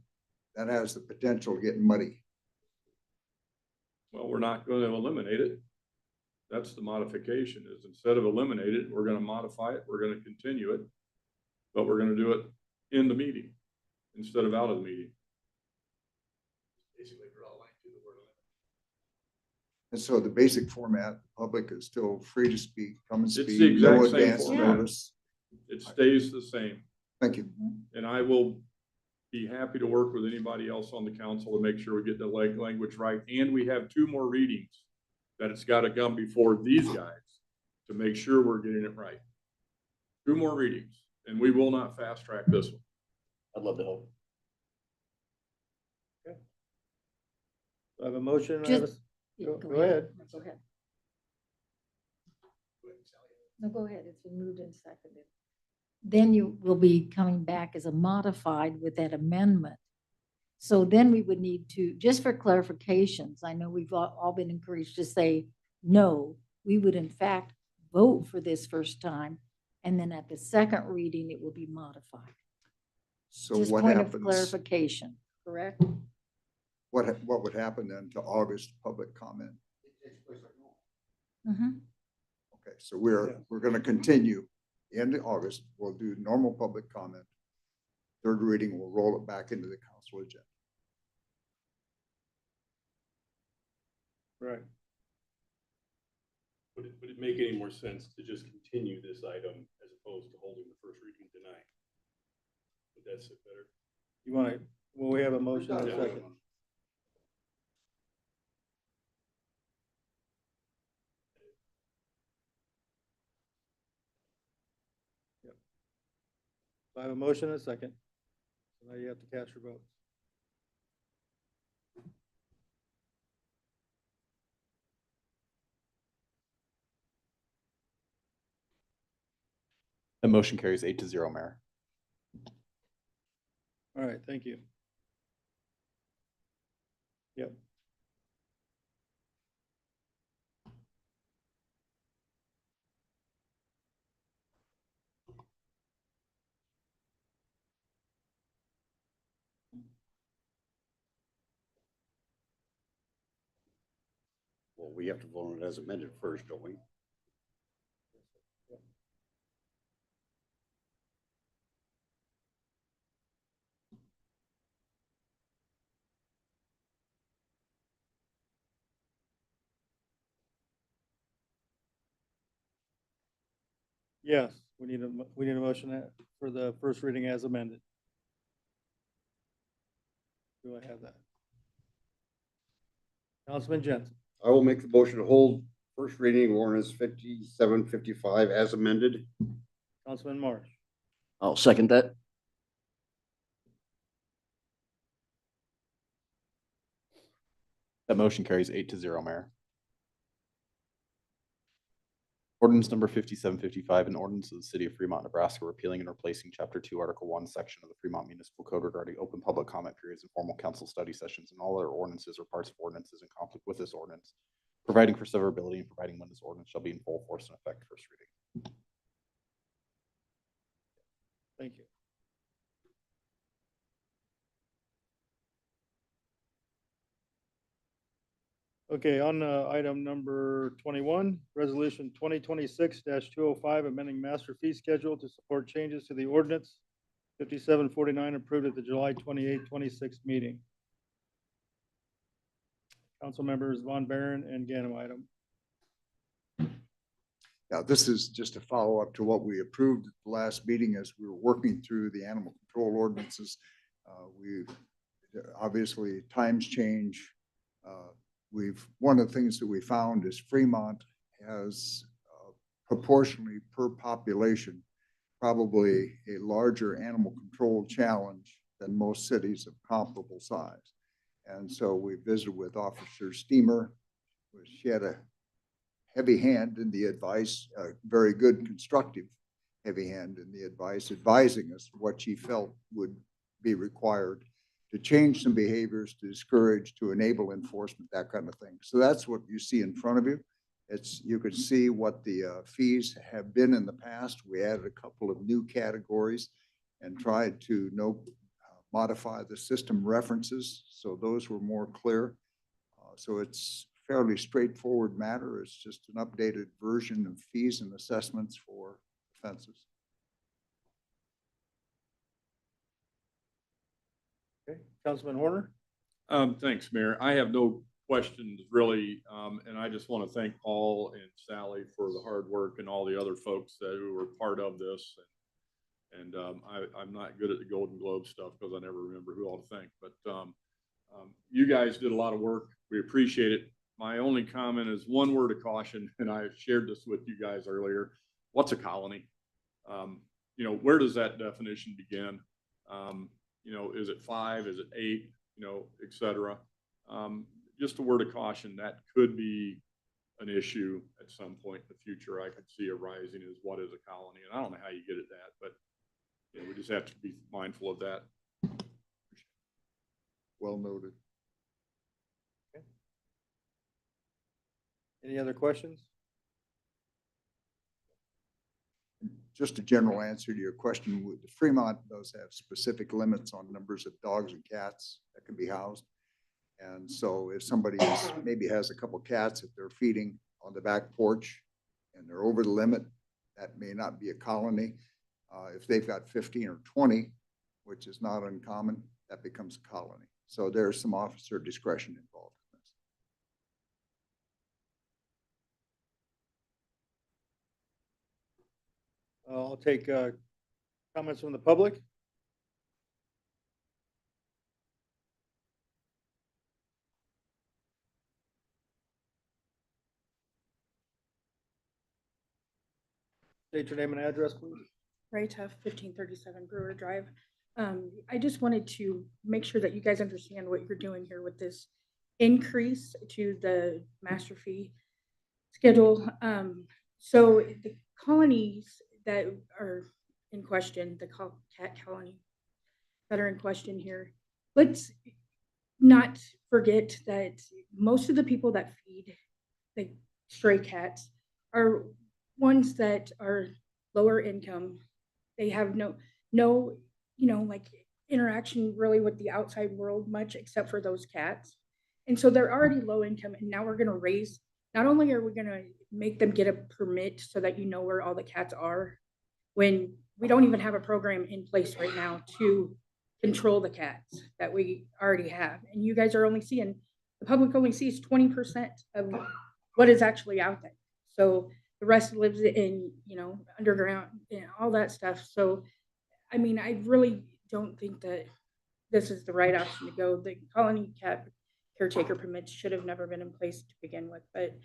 that has the potential of getting muddy. Well, we're not going to eliminate it. That's the modification, is instead of eliminate it, we're going to modify it, we're going to continue it. But we're going to do it in the meeting instead of out of the meeting. Basically, we're all like to the word eliminate. And so the basic format, the public is still free to speak, come and It's the speak, no exact same advance format. notice. It stays the same. Thank you. And I will be happy to work with anybody else on the council to make sure we get the language right. And we have 2 more readings that it's got to come before these guys to make sure we're getting it right. 2 more readings, and we will not fast track this one. I'd love to help. I have a motion. I have a- Just- yeah, Go ahead. Go ahead. No, go ahead. It's been moved and seconded. Then you will be coming back as a modified with that amendment. So then we would need to, just for clarifications, I know we've all been encouraged to say, no, we would in fact vote for this first time. And then at the second reading, it will be modified. So Just what point of happens? clarification, correct? What would happen then to August public comment? Mhm. Okay, so we're gonna continue. The end of August, we'll do normal public comment. Third reading, we'll roll it back into the council agenda. Right. Would it make any more sense to just continue this item as opposed to holding the first reading tonight? Would that sit better? You want to, well, we have a motion and a Yeah. second. Yep. So I have a motion and a second. So now you have to cast your vote. The motion carries 8-0, Mayor. All right, thank you. Yep. Well, we have to vote on it as amended first, don't we? Yes, we need a motion for the first reading as amended. Do I have that? Councilman Jensen. I will make the motion to hold first reading of ordinance 5755 as amended. Councilman Marsh. I'll second that. That motion carries 8-0, Mayor. Ordinance number 5755, an ordinance of the city of Fremont, Nebraska, repealing and replacing chapter 2, article 1, section of the Fremont Municipal Code regarding open public comment periods and formal council study sessions and all other ordinances or parts of ordinances in conflict with this ordinance, providing for severability and providing when this ordinance shall be in full force and effect first reading. Thank you. Okay, on item number 21, resolution 2026-205, amending master fee schedule to support changes to the ordinance 5749 approved at the July 28, 26 meeting. Council members Von Baron and Ganem item. Now, this is just a follow-up to what we approved at the last meeting as we were working through the animal control ordinances. We've obviously times change. One of the things that we found is Fremont has proportionally per population, probably a larger animal control challenge than most cities of comparable size. And so we visited with Officer Steamer. She had a heavy hand in the advice, very good, constructive heavy hand in the advice, advising us what she felt would be required to change some behaviors, to discourage, to enable enforcement, that kind of thing. So that's what you see in front of you. You can see what the fees have been in the past. We added a couple of new categories and tried to modify the system references, so those were more clear. So it's fairly straightforward matter. It's just an updated version of fees and assessments for offenses. Okay, Councilman Horner? Thanks, Mayor. I have no questions really, and I just want to thank Paul and Sally for the hard work and all the other folks who were part of this. And I'm not good at the Golden Globe stuff because I never remember who all to thank, but you guys did a lot of work. We appreciate it. My only comment is one word of caution, and I shared this with you guys earlier. What's a colony? You know, where does that definition begin? You know, is it 5? Is it 8? You know, et cetera. Just a word of caution, that could be an issue at some point in the future. I could see arising is what is a colony, and I don't know how you get at that, but you know, we just have to be mindful of that. Well noted. Okay. Any other questions? Just a general answer to your question, Fremont does have specific limits on numbers of dogs and cats that can be housed. And so if somebody maybe has a couple cats that they're feeding on the back porch and they're over the limit, that may not be a colony. If they've got 15 or 20, which is not uncommon, that becomes a colony. So there's some officer discretion involved in this. I'll take comments from the public. State your name and address, please. Ray Tuff, 1537 Brewer Drive. I just wanted to make sure that you guys understand what you're doing here with this increase to the master fee schedule. So the colonies that are in question, the cat colony that are in question here, let's not forget that most of the people that feed the stray cats are ones that are lower income. They have no, you know, like interaction really with the outside world much, except for those cats. And so they're already low income. And now we're going to raise, not only are we going to make them get a permit so that you know where all the cats are, when we don't even have a program in place right now to control the cats that we already have. And you guys are only seeing, the public only sees 20% of what is actually out there. So the rest lives in, you know, underground and all that stuff. So, I mean, I really don't think that this is the right option to go. The colony cat caretaker permits should have never been in place to begin with. But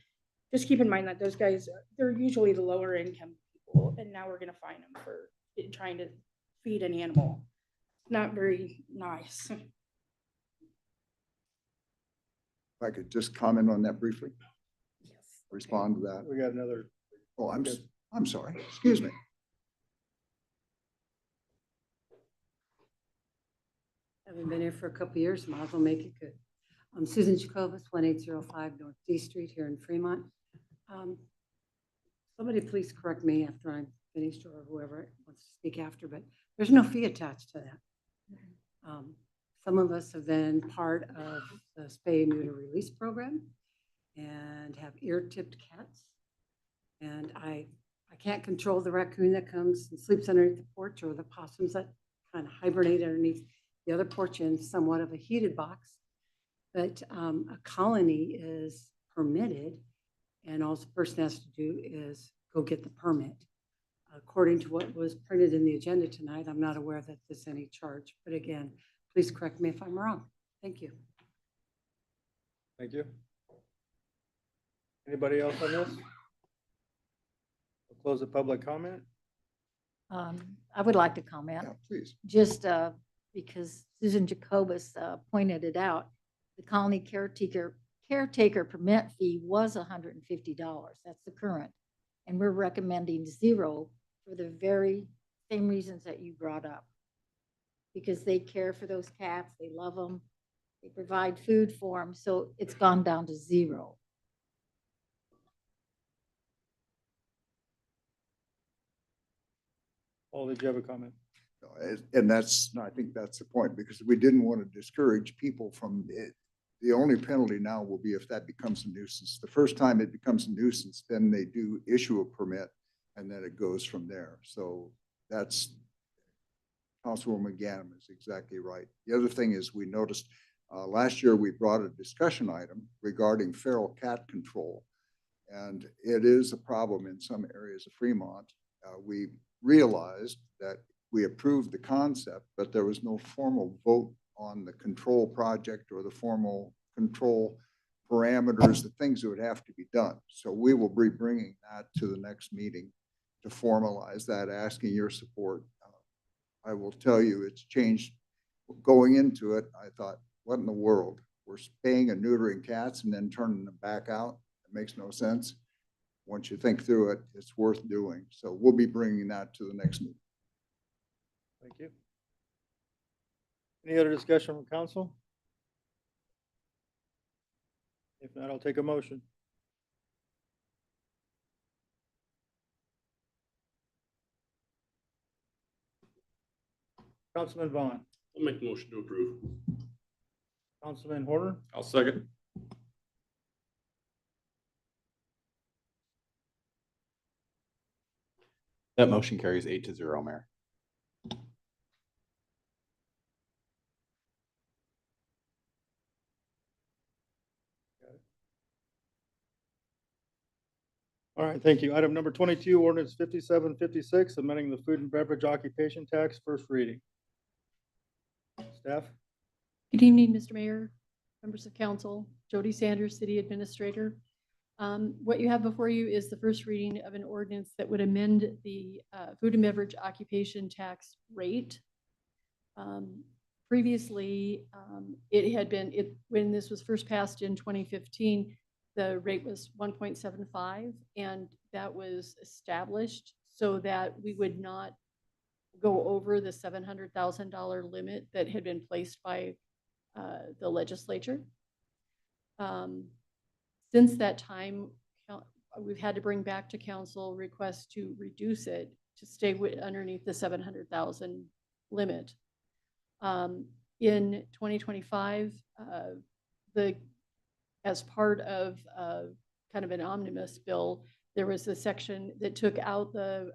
just keep in mind that those guys, they're usually the lower income people. And now we're going to fine them for trying to feed an animal. Not very nice. If I could just comment on that briefly. Yes. Respond to that. We got another. Oh, I'm sorry. Excuse me. Haven't been here for a couple of years, might as well make it good. I'm Susan Jacobus, 1805 North D Street here in Fremont. Somebody please correct me after I'm finished or whoever wants to speak after, but there's no fee attached to that. Some of us have been part of the spay and neuter release program and have ear-tipped cats. And I can't control the raccoon that comes and sleeps underneath the porch or the possums that kind of hibernate underneath the other porch in somewhat of a heated box. But a colony is permitted, and all the person has to do is go get the permit. According to what was printed in the agenda tonight, I'm not aware that there's any charge. But again, please correct me if I'm wrong. Thank you. Thank you. Anybody else on this? We'll close the public comment. I would like to comment. Yeah, please. Just because Susan Jacobus pointed it out, the colony caretaker permit fee was $150. That's the current. And we're recommending 0 for the very same reasons that you brought up. Because they care for those cats, they love them, they provide food for them, so it's gone down to 0. Paul, did you have a comment? And that's, I think that's the point, because we didn't want to discourage people from it. The only penalty now will be if that becomes a nuisance. The first time it becomes a nuisance, then they do issue a permit, and then it goes from there. So that's, Councilwoman Ganem is exactly right. The other thing is, we noticed last year we brought a discussion item regarding feral cat control. And it is a problem in some areas of Fremont. We realized that we approved the concept, but there was no formal vote on the control project or the formal control parameters, the things that would have to be done. So we will be bringing that to the next meeting to formalize that, asking your support. I will tell you, it's changed. Going into it, I thought, what in the world? We're spaying and neutering cats and then turning them back out? It makes no sense. Once you think through it, it's worth doing. So we'll be bringing that to the next meeting. Thank you. Any other discussion from council? If not, I'll take a motion. Councilman Vaughn. I'll make the motion to approve. Councilman Horner. I'll second. That motion carries 8-0, Mayor. All right, thank you. Item number 22, ordinance 5756, amending the food and beverage occupation tax, first reading. Staff? Good evening, Mr. Mayor, members of council, Jody Sanders, City Administrator. What you have before you is the first reading of an ordinance that would amend the food and beverage occupation tax rate. Previously, it had been, when this was first passed in 2015, the rate was 1.75, and that was established so that we would not go over the $700,000 limit that had been placed by the legislature. Since that time, we've had to bring back to council requests to reduce it to stay underneath the 700,000 limit. In 2025, as part of kind of an omnibus bill, there was a section that took out the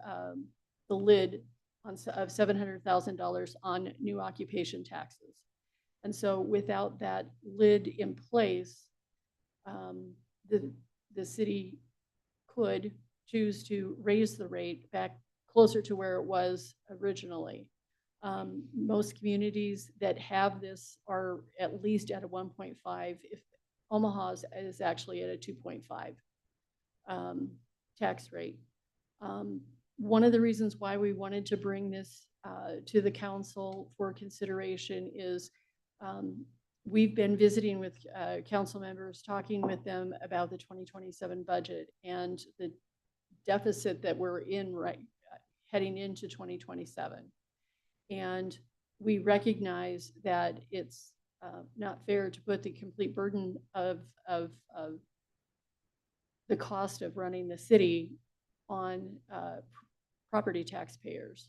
lid of $700,000 on new occupation taxes. And so without that lid in place, the city could choose to raise the rate back closer to where it was originally. Most communities that have this are at least at a 1.5. If Omaha is actually at a 2.5 tax rate. One of the reasons why we wanted to bring this to the council for consideration is we've been visiting with council members, talking with them about the 2027 budget and the deficit that we're in heading into 2027. And we recognize that it's not fair to put the complete burden of the cost of running the city on property taxpayers,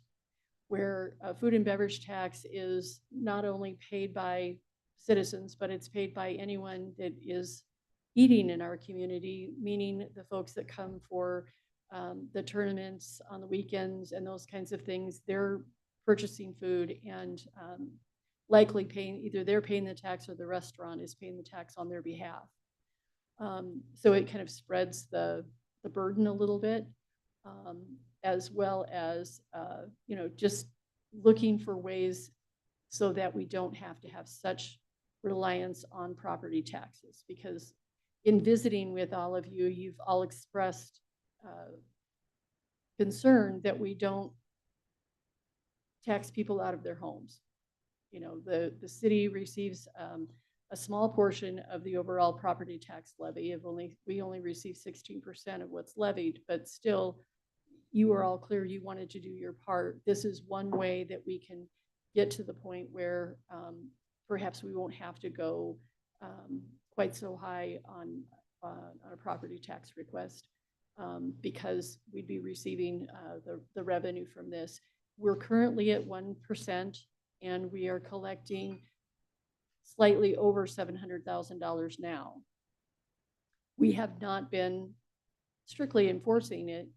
where food and beverage tax is not only paid by citizens, but it's paid by anyone that is eating in our community, meaning the folks that come for the tournaments on the weekends and those kinds of things. They're purchasing food and likely paying, either they're paying the tax or the restaurant is paying the tax on their behalf. So it kind of spreads the burden a little bit, as well as, just looking for ways so that we don't have to have such reliance on property taxes. Because in visiting with all of you, you've all expressed concern that we don't tax people out of their homes. The city receives a small portion of the overall property tax levy. We only receive 16% of what's levied, but still, you were all clear, you wanted to do your part. This is one way that we can get to the point where perhaps we won't have to go quite so high on a property tax request because we'd be receiving the revenue from this. We're currently at 1% and we are collecting slightly over $700,000 now. We have not been strictly enforcing it,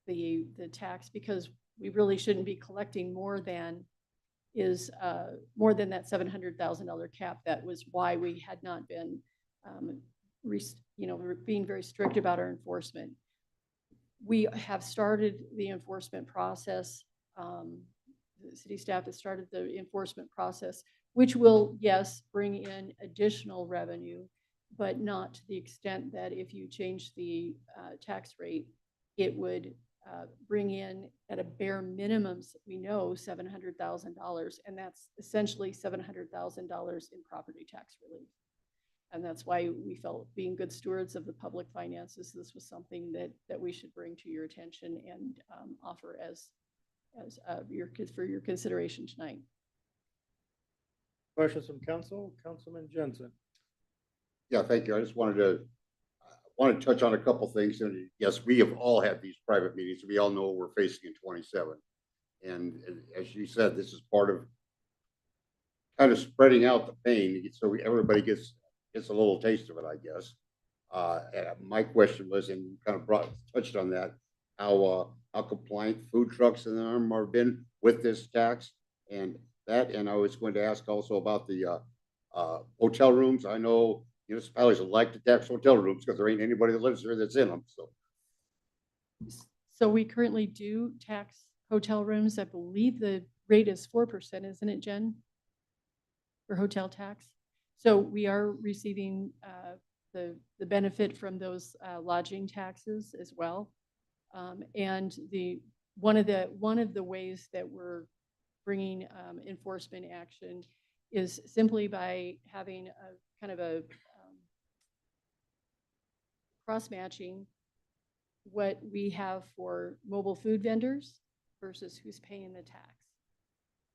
the tax, because we really shouldn't be collecting more than that $700,000 cap. That was why we had not been, being very strict about our enforcement. We have started the enforcement process. The city staff has started the enforcement process, which will, yes, bring in additional revenue, but not to the extent that if you change the tax rate, it would bring in at a bare minimum, we know $700,000, and that's essentially $700,000 in property tax relief. And that's why we felt, being good stewards of the public finances, this was something that we should bring to your attention and offer as for your consideration tonight. Questions from council? Councilman Jensen. Yeah, thank you. I just wanted to touch on a couple things. And yes, we have all had these private meetings. We all know what we're facing in 27. And as you said, this is part of kind of spreading out the pain so everybody gets a little taste of it, I guess. My question was, and you kind of touched on that, how compliant food trucks and them have been with this tax, and I was going to ask also about the hotel rooms. I know municipalities like to tax hotel rooms because there ain't anybody that lives there that's in them. So we currently do tax hotel rooms. I believe the rate is 4%, isn't it, Jen? For hotel tax. So we are receiving the benefit from those lodging taxes as well. And one of the ways that we're bringing enforcement action is simply by having a kind of a cross-matching what we have for mobile food vendors versus who's paying the tax,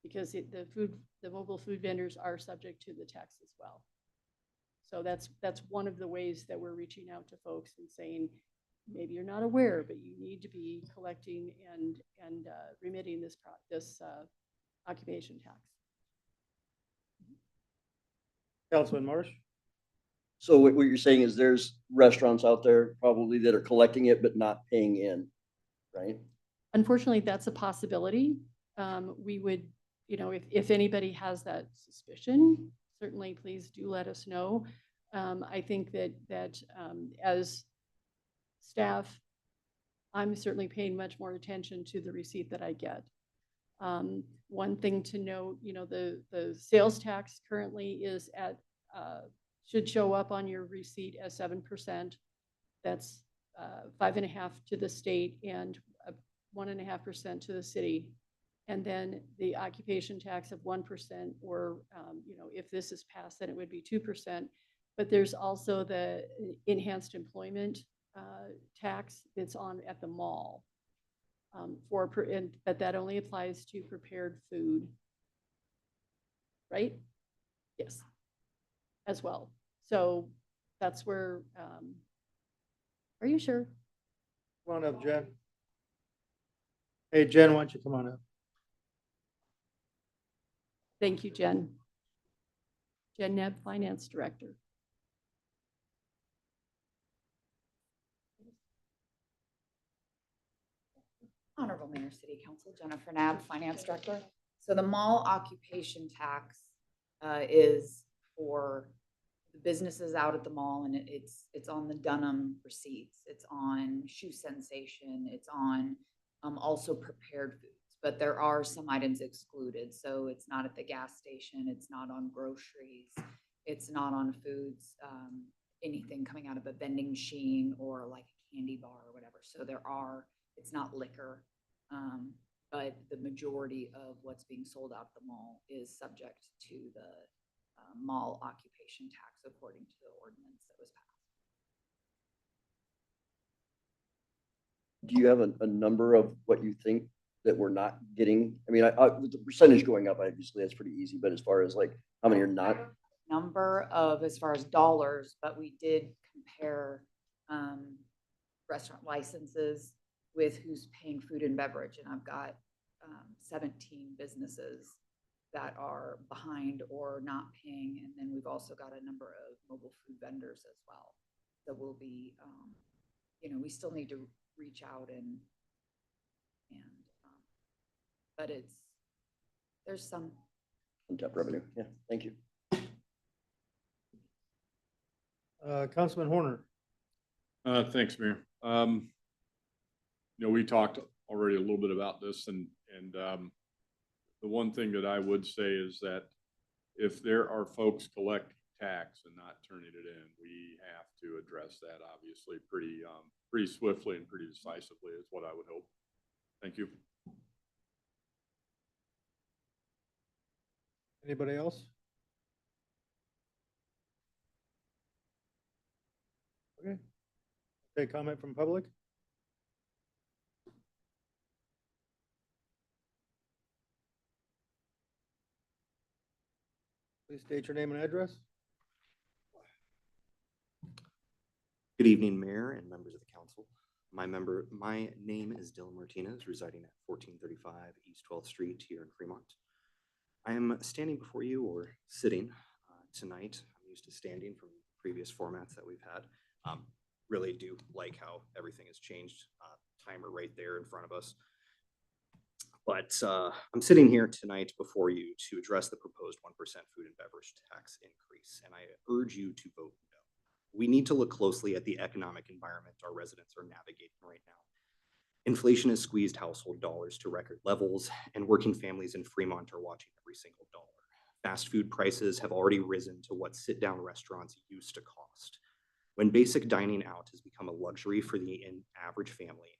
because the mobile food vendors are subject to the tax as well. So that's one of the ways that we're reaching out to folks and saying, maybe you're not aware, but you need to be collecting and remitting this occupation tax. Councilman Marsh. So what you're saying is there's restaurants out there probably that are collecting it but not paying in, right? Unfortunately, that's a possibility. We would, if anybody has that suspicion, certainly please do let us know. I think that as staff, I'm certainly paying much more attention to the receipt that I get. One thing to note, the sales tax currently is at, should show up on your receipt as 7%. That's 5.5% to the state and 1.5% to the city. And then the occupation tax of 1%, or, if this is passed, then it would be 2%. But there's also the enhanced employment tax that's on at the mall. But that only applies to prepared food, right? Yes, as well. So that's where, are you sure? Come on up, Jen. Hey, Jen, why don't you come on up? Thank you, Jen. Jen Nebb, Finance Director. Honorable Mayor, City Council, Jennifer Nab, Finance Director. So the mall occupation tax is for the businesses out at the mall, and it's on the Dunham receipts. It's on Shoe Sensation. It's on also prepared foods, but there are some items excluded. So it's not at the gas station. It's not on groceries. It's not on foods, anything coming out of a vending machine or like a candy bar or whatever. So it's not liquor, but the majority of what's being sold out at the mall is subject to the mall occupation tax according to the ordinance that was passed. do you have a number of what you think that we're not getting? I mean, with the percentage going up, obviously, that's pretty easy, but as far as like how many are not? Number of, as far as dollars, but we did compare restaurant licenses with who's paying food and beverage, and I've got 17 businesses that are behind or not paying, and then we've also got a number of mobile food vendors as well. So we'll be, we still need to reach out and but there's some Untapped revenue. Yeah, thank you. Councilman Horner. Thanks, Mayor. We talked already a little bit about this, and the one thing that I would say is that if there are folks collecting tax and not turning it in, we have to address that obviously pretty swiftly and pretty decisively is what I would hope. Thank you. Anybody else? Okay. Take comment from public? Please state your name and address. Good evening, Mayor and members of the council. My name is Dylan Martinez, residing at 1435 East 12th Street here in Fremont. I am standing before you, or sitting tonight. I'm used to standing from previous formats that we've had. Really do like how everything has changed. Timer right there in front of us. But I'm sitting here tonight before you to address the proposed 1% food and beverage tax increase, and I urge you to vote no. We need to look closely at the economic environment our residents are navigating right now. Inflation has squeezed household dollars to record levels, and working families in Fremont are watching every single dollar. Fast food prices have already risen to what sit-down restaurants used to cost. When basic dining out has become a luxury for the average family,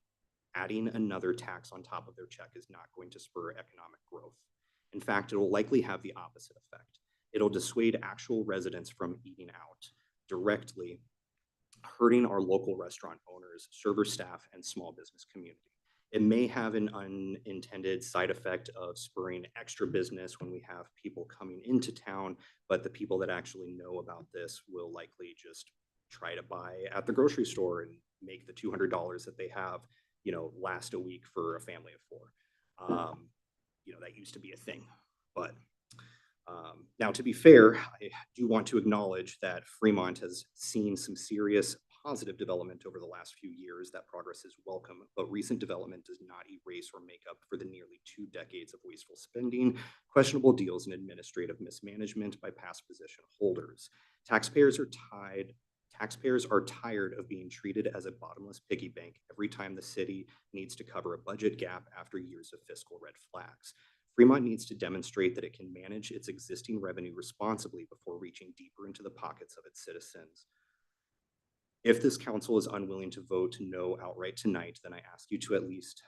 adding another tax on top of their check is not going to spur economic growth. In fact, it will likely have the opposite effect. It'll dissuade actual residents from eating out, directly hurting our local restaurant owners, server staff, and small business community. It may have an unintended side effect of spurring extra business when we have people coming into town, but the people that actually know about this will likely just try to buy at the grocery store and make the $200 that they have, last a week for a family of four. That used to be a thing, but now, to be fair, I do want to acknowledge that Fremont has seen some serious positive development over the last few years. That progress is welcome, but recent development does not erase or make up for the nearly 2 decades of wasteful spending, questionable deals, and administrative mismanagement by past position holders. Taxpayers are tired of being treated as a bottomless piggy bank every time the city needs to cover a budget gap after years of fiscal red flags. Fremont needs to demonstrate that it can manage its existing revenue responsibly before reaching deeper into the pockets of its citizens. If this council is unwilling to vote no outright tonight, then I ask you to at least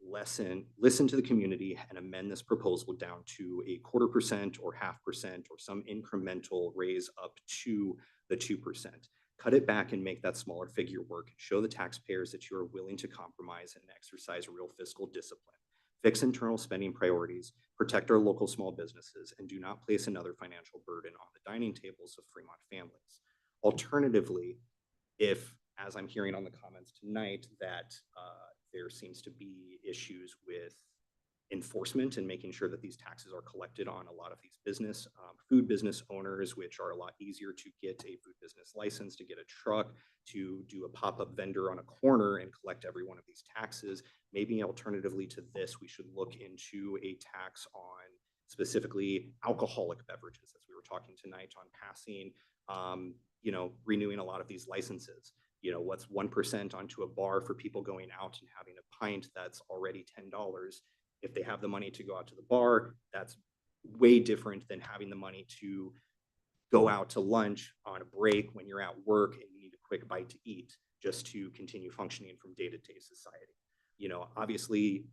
listen to the community and amend this proposal down to a 0.25% or 0.5% or some incremental raise up to the 2%. Cut it back and make that smaller figure work. Show the taxpayers that you are willing to compromise and exercise real fiscal discipline. Fix internal spending priorities, protect our local small businesses, and do not place another financial burden on the dining tables of Fremont families. Alternatively, if, as I'm hearing on the comments tonight, that there seems to be issues with enforcement and making sure that these taxes are collected on a lot of these food business owners, which are a lot easier to get a food business license, to get a truck, to do a pop-up vendor on a corner and collect every one of these taxes. Maybe alternatively to this, we should look into a tax on specifically alcoholic beverages, as we were talking tonight on passing, renewing a lot of these licenses. What's 1% onto a bar for people going out and having a pint that's already $10. If they have the money to go out to the bar, that's way different than having the money to go out to lunch on a break when you're at work and you need a quick bite to eat just to continue functioning from day-to-day society. Obviously,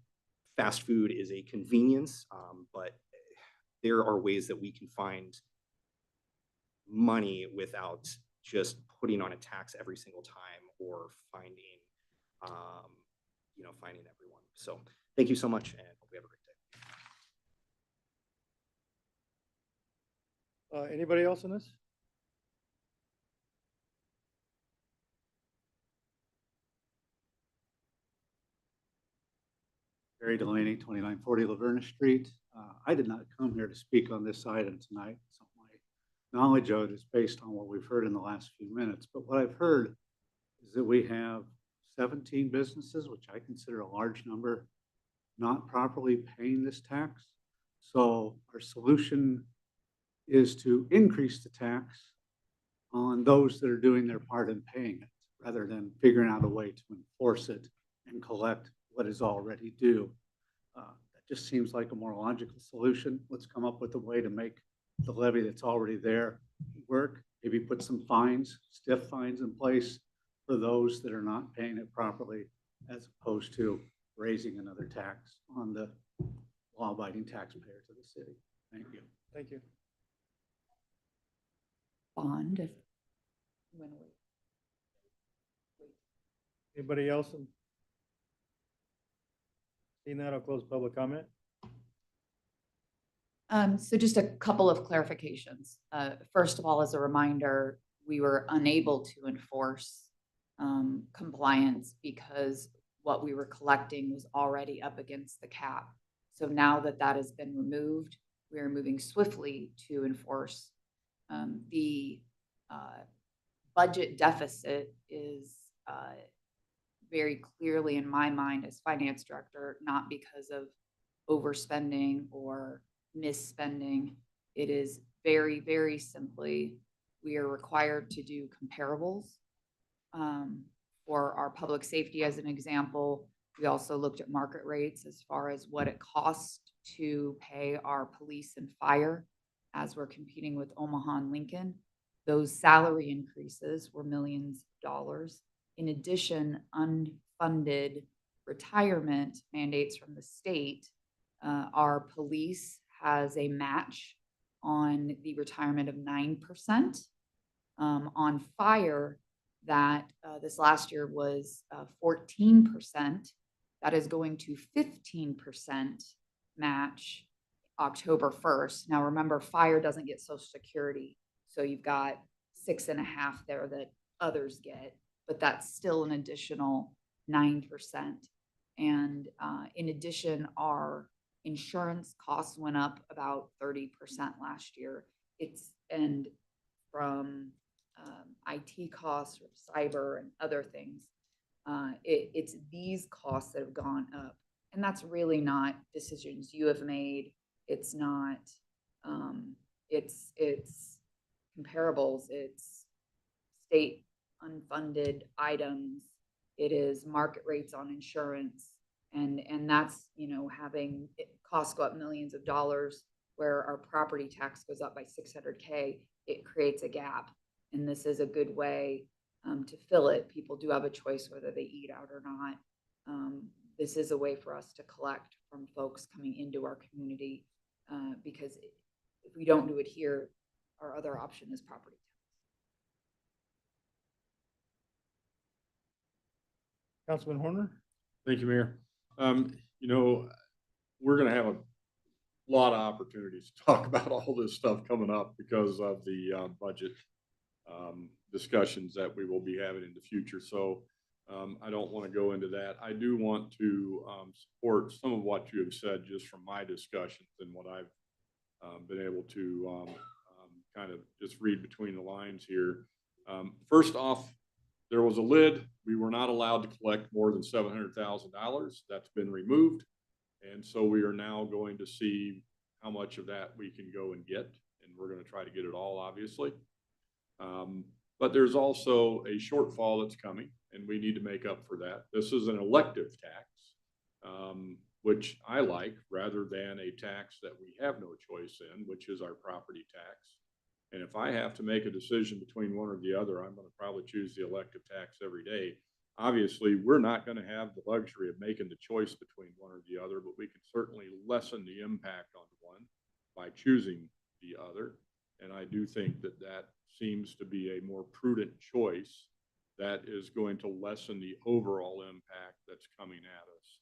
fast food is a convenience, but there are ways that we can find money without just putting on a tax every single time or finding fining everyone. So thank you so much, and hope we have a great day. Anybody else in this? Gary Delaney, 2940 Laverna Street. I did not come here to speak on this item tonight. So my knowledge of it is based on what we've heard in the last few minutes. But what I've heard is that we have 17 businesses, which I consider a large number, not properly paying this tax. So our solution is to increase the tax on those that are doing their part in paying it, rather than figuring out a way to enforce it and collect what is already due. That just seems like a more logical solution. Let's come up with a way to make the levy that's already there work. Maybe put some fines, stiff fines in place for those that are not paying it properly, as opposed to raising another tax on the law-abiding taxpayer to the city. Thank you. Thank you. Bond. If Anybody else? Seeing that, I'll close public comment. So just a couple of clarifications. First of all, as a reminder, we were unable to enforce compliance because what we were collecting was already up against the cap. So now that that has been removed, we are moving swiftly to enforce. The budget deficit is very clearly in my mind as finance director, not because of overspending or misspending. It is very, very simply, we are required to do comparables. For our public safety, as an example, we also looked at market rates as far as what it costs to pay our police and fire as we're competing with Omaha and Lincoln. Those salary increases were millions of dollars. In addition, unfunded retirement mandates from the state. Our police has a match on the retirement of 9%. On fire, that this last year was 14%. That is going to 15% match October 1st. Now remember, fire doesn't get Social Security, so you've got 6.5 there that others get, but that's still an additional 9%. And in addition, our insurance costs went up about 30% last year. And from IT costs or cyber and other things, it's these costs that have gone up. And that's really not decisions you have made. It's not, it's comparables, it's state unfunded items, it is market rates on insurance. And that's, having costs go up millions of dollars where our property tax goes up by $600K, it creates a gap. And this is a good way to fill it. People do have a choice whether they eat out or not. This is a way for us to collect from folks coming into our community, because if we don't do it here, our other option is property tax. Councilman Horner? Thank you, Mayor. We're gonna have a lot of opportunities to talk about all this stuff coming up because of the budget discussions that we will be having in the future. So I don't want to go into that. I do want to support some of what you have said just from my discussions and what I've been able to kind of just read between the lines here. First off, there was a lid. We were not allowed to collect more than $700,000. That's been removed. And so we are now going to see how much of that we can go and get. And we're going to try to get it all, obviously. But there's also a shortfall that's coming, and we need to make up for that. This is an elective tax, which I like, rather than a tax that we have no choice in, which is our property tax. And if I have to make a decision between one or the other, I'm going to probably choose the elective tax every day. Obviously, we're not going to have the luxury of making the choice between one or the other, but we can certainly lessen the impact on one by choosing the other. And I do think that that seems to be a more prudent choice that is going to lessen the overall impact that's coming at us.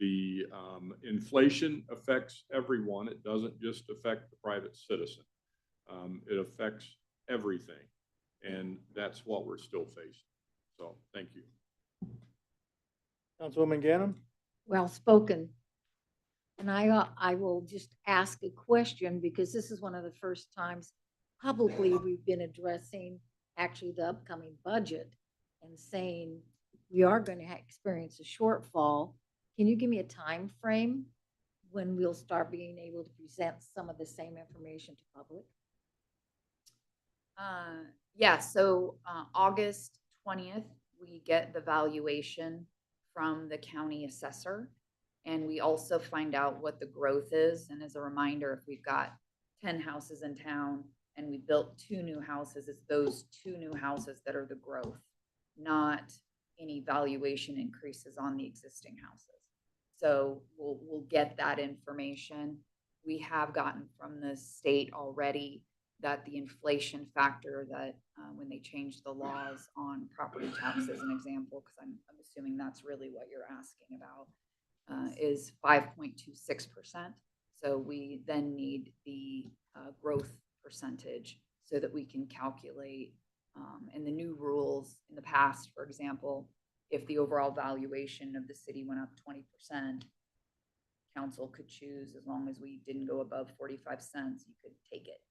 The inflation affects everyone. It doesn't just affect the private citizen. It affects everything. And that's what we're still facing. So thank you. Councilwoman Ganem? Well spoken. And I will just ask a question because this is one of the first times publicly we've been addressing actually the upcoming budget and saying we are going to experience a shortfall. Can you give me a time frame when we'll start being able to present some of the same information to public? Yeah, so August 20th, we get the valuation from the county assessor. And we also find out what the growth is. And as a reminder, if we've got 10 houses in town and we built 2 new houses, it's those 2 new houses that are the growth, not any valuation increases on the existing houses. So we'll get that information. We have gotten from the state already that the inflation factor that when they changed the laws on property tax as an example, because I'm assuming that's really what you're asking about, is 5.26%. So we then need the growth percentage so that we can calculate. And the new rules in the past, for example, if the overall valuation of the city went up 20%, council could choose, as long as we didn't go above 45 cents, you could take it.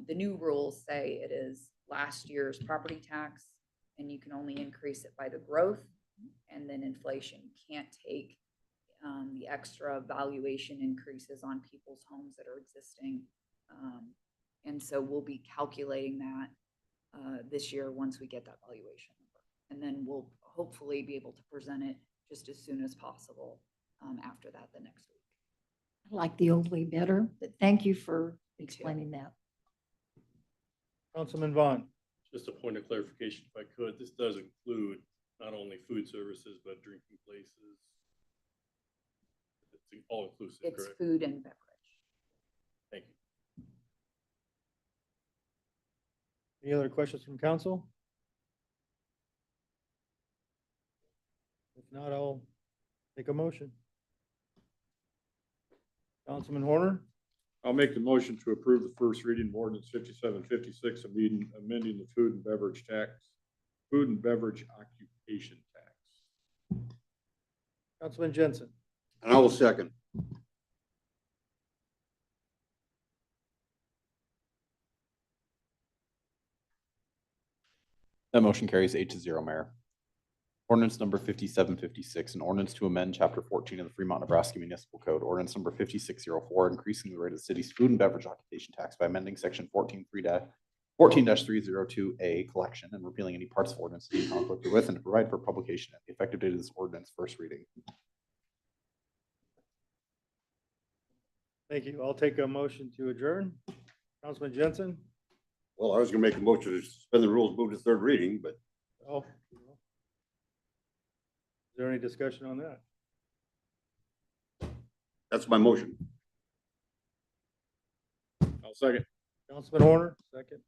The new rules say it is last year's property tax, and you can only increase it by the growth, and then inflation. You can't take the extra valuation increases on people's homes that are existing. And so we'll be calculating that this year once we get that valuation number. And then we'll hopefully be able to present it just as soon as possible after that the next week. I like the old way better, but thank you for explaining that. Councilman Vaughn? Just a point of clarification, if I could, this does include not only food services, but drinking places. It's all inclusive, It's correct? food and beverage. Thank you. Any other questions from council? If not, I'll take a motion. Councilman Horner? I'll make the motion to approve the first reading of ordinance 5756, amending the food and beverage occupation tax. Councilman Jensen? And I will second. That motion carries 8-0, Mayor. Ordinance number 5756, an ordinance to amend chapter 14 of the Fremont, Nebraska Municipal Code. Ordinance number 5604, increasing the rate of the city's food and beverage occupation tax by amending section 14-302A collection and repealing any parts of ordinance in conflict with, and to provide for publication at the effective date of this ordinance first reading. Thank you. I'll take a motion to adjourn. Councilman Jensen? Well, I was gonna make a motion to suspend the rules, move to third reading, but Oh. Is there any discussion on that? that's my motion. I'll second. Councilman Horner, second.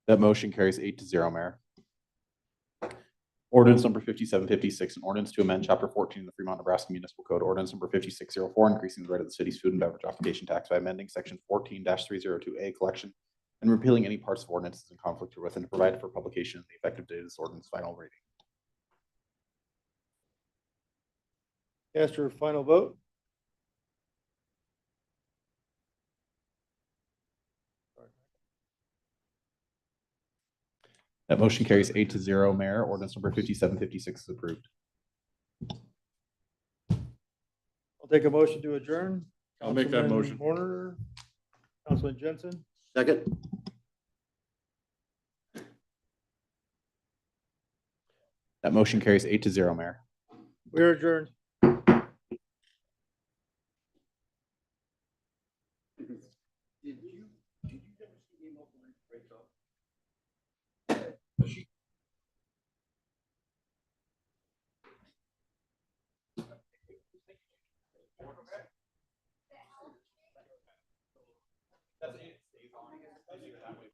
That motion carries 8-0, Mayor. Ordinance number 5756, an ordinance to amend chapter 14 of the Fremont, Nebraska Municipal Code. Ordinance number 5604, increasing the rate of the city's food and beverage occupation tax by amending section 14-302A collection and repealing any parts of ordinances in conflict with, and to provide for publication of the effective date of this ordinance final reading. Cast your final vote. That motion carries 8-0, Mayor. Ordinance number 5756 is approved. I'll take a motion to adjourn. I'll make that Councilman motion. Horner, Councilman Jensen? Second. That motion carries 8-0, Mayor. We're adjourned. That's it. Stays on.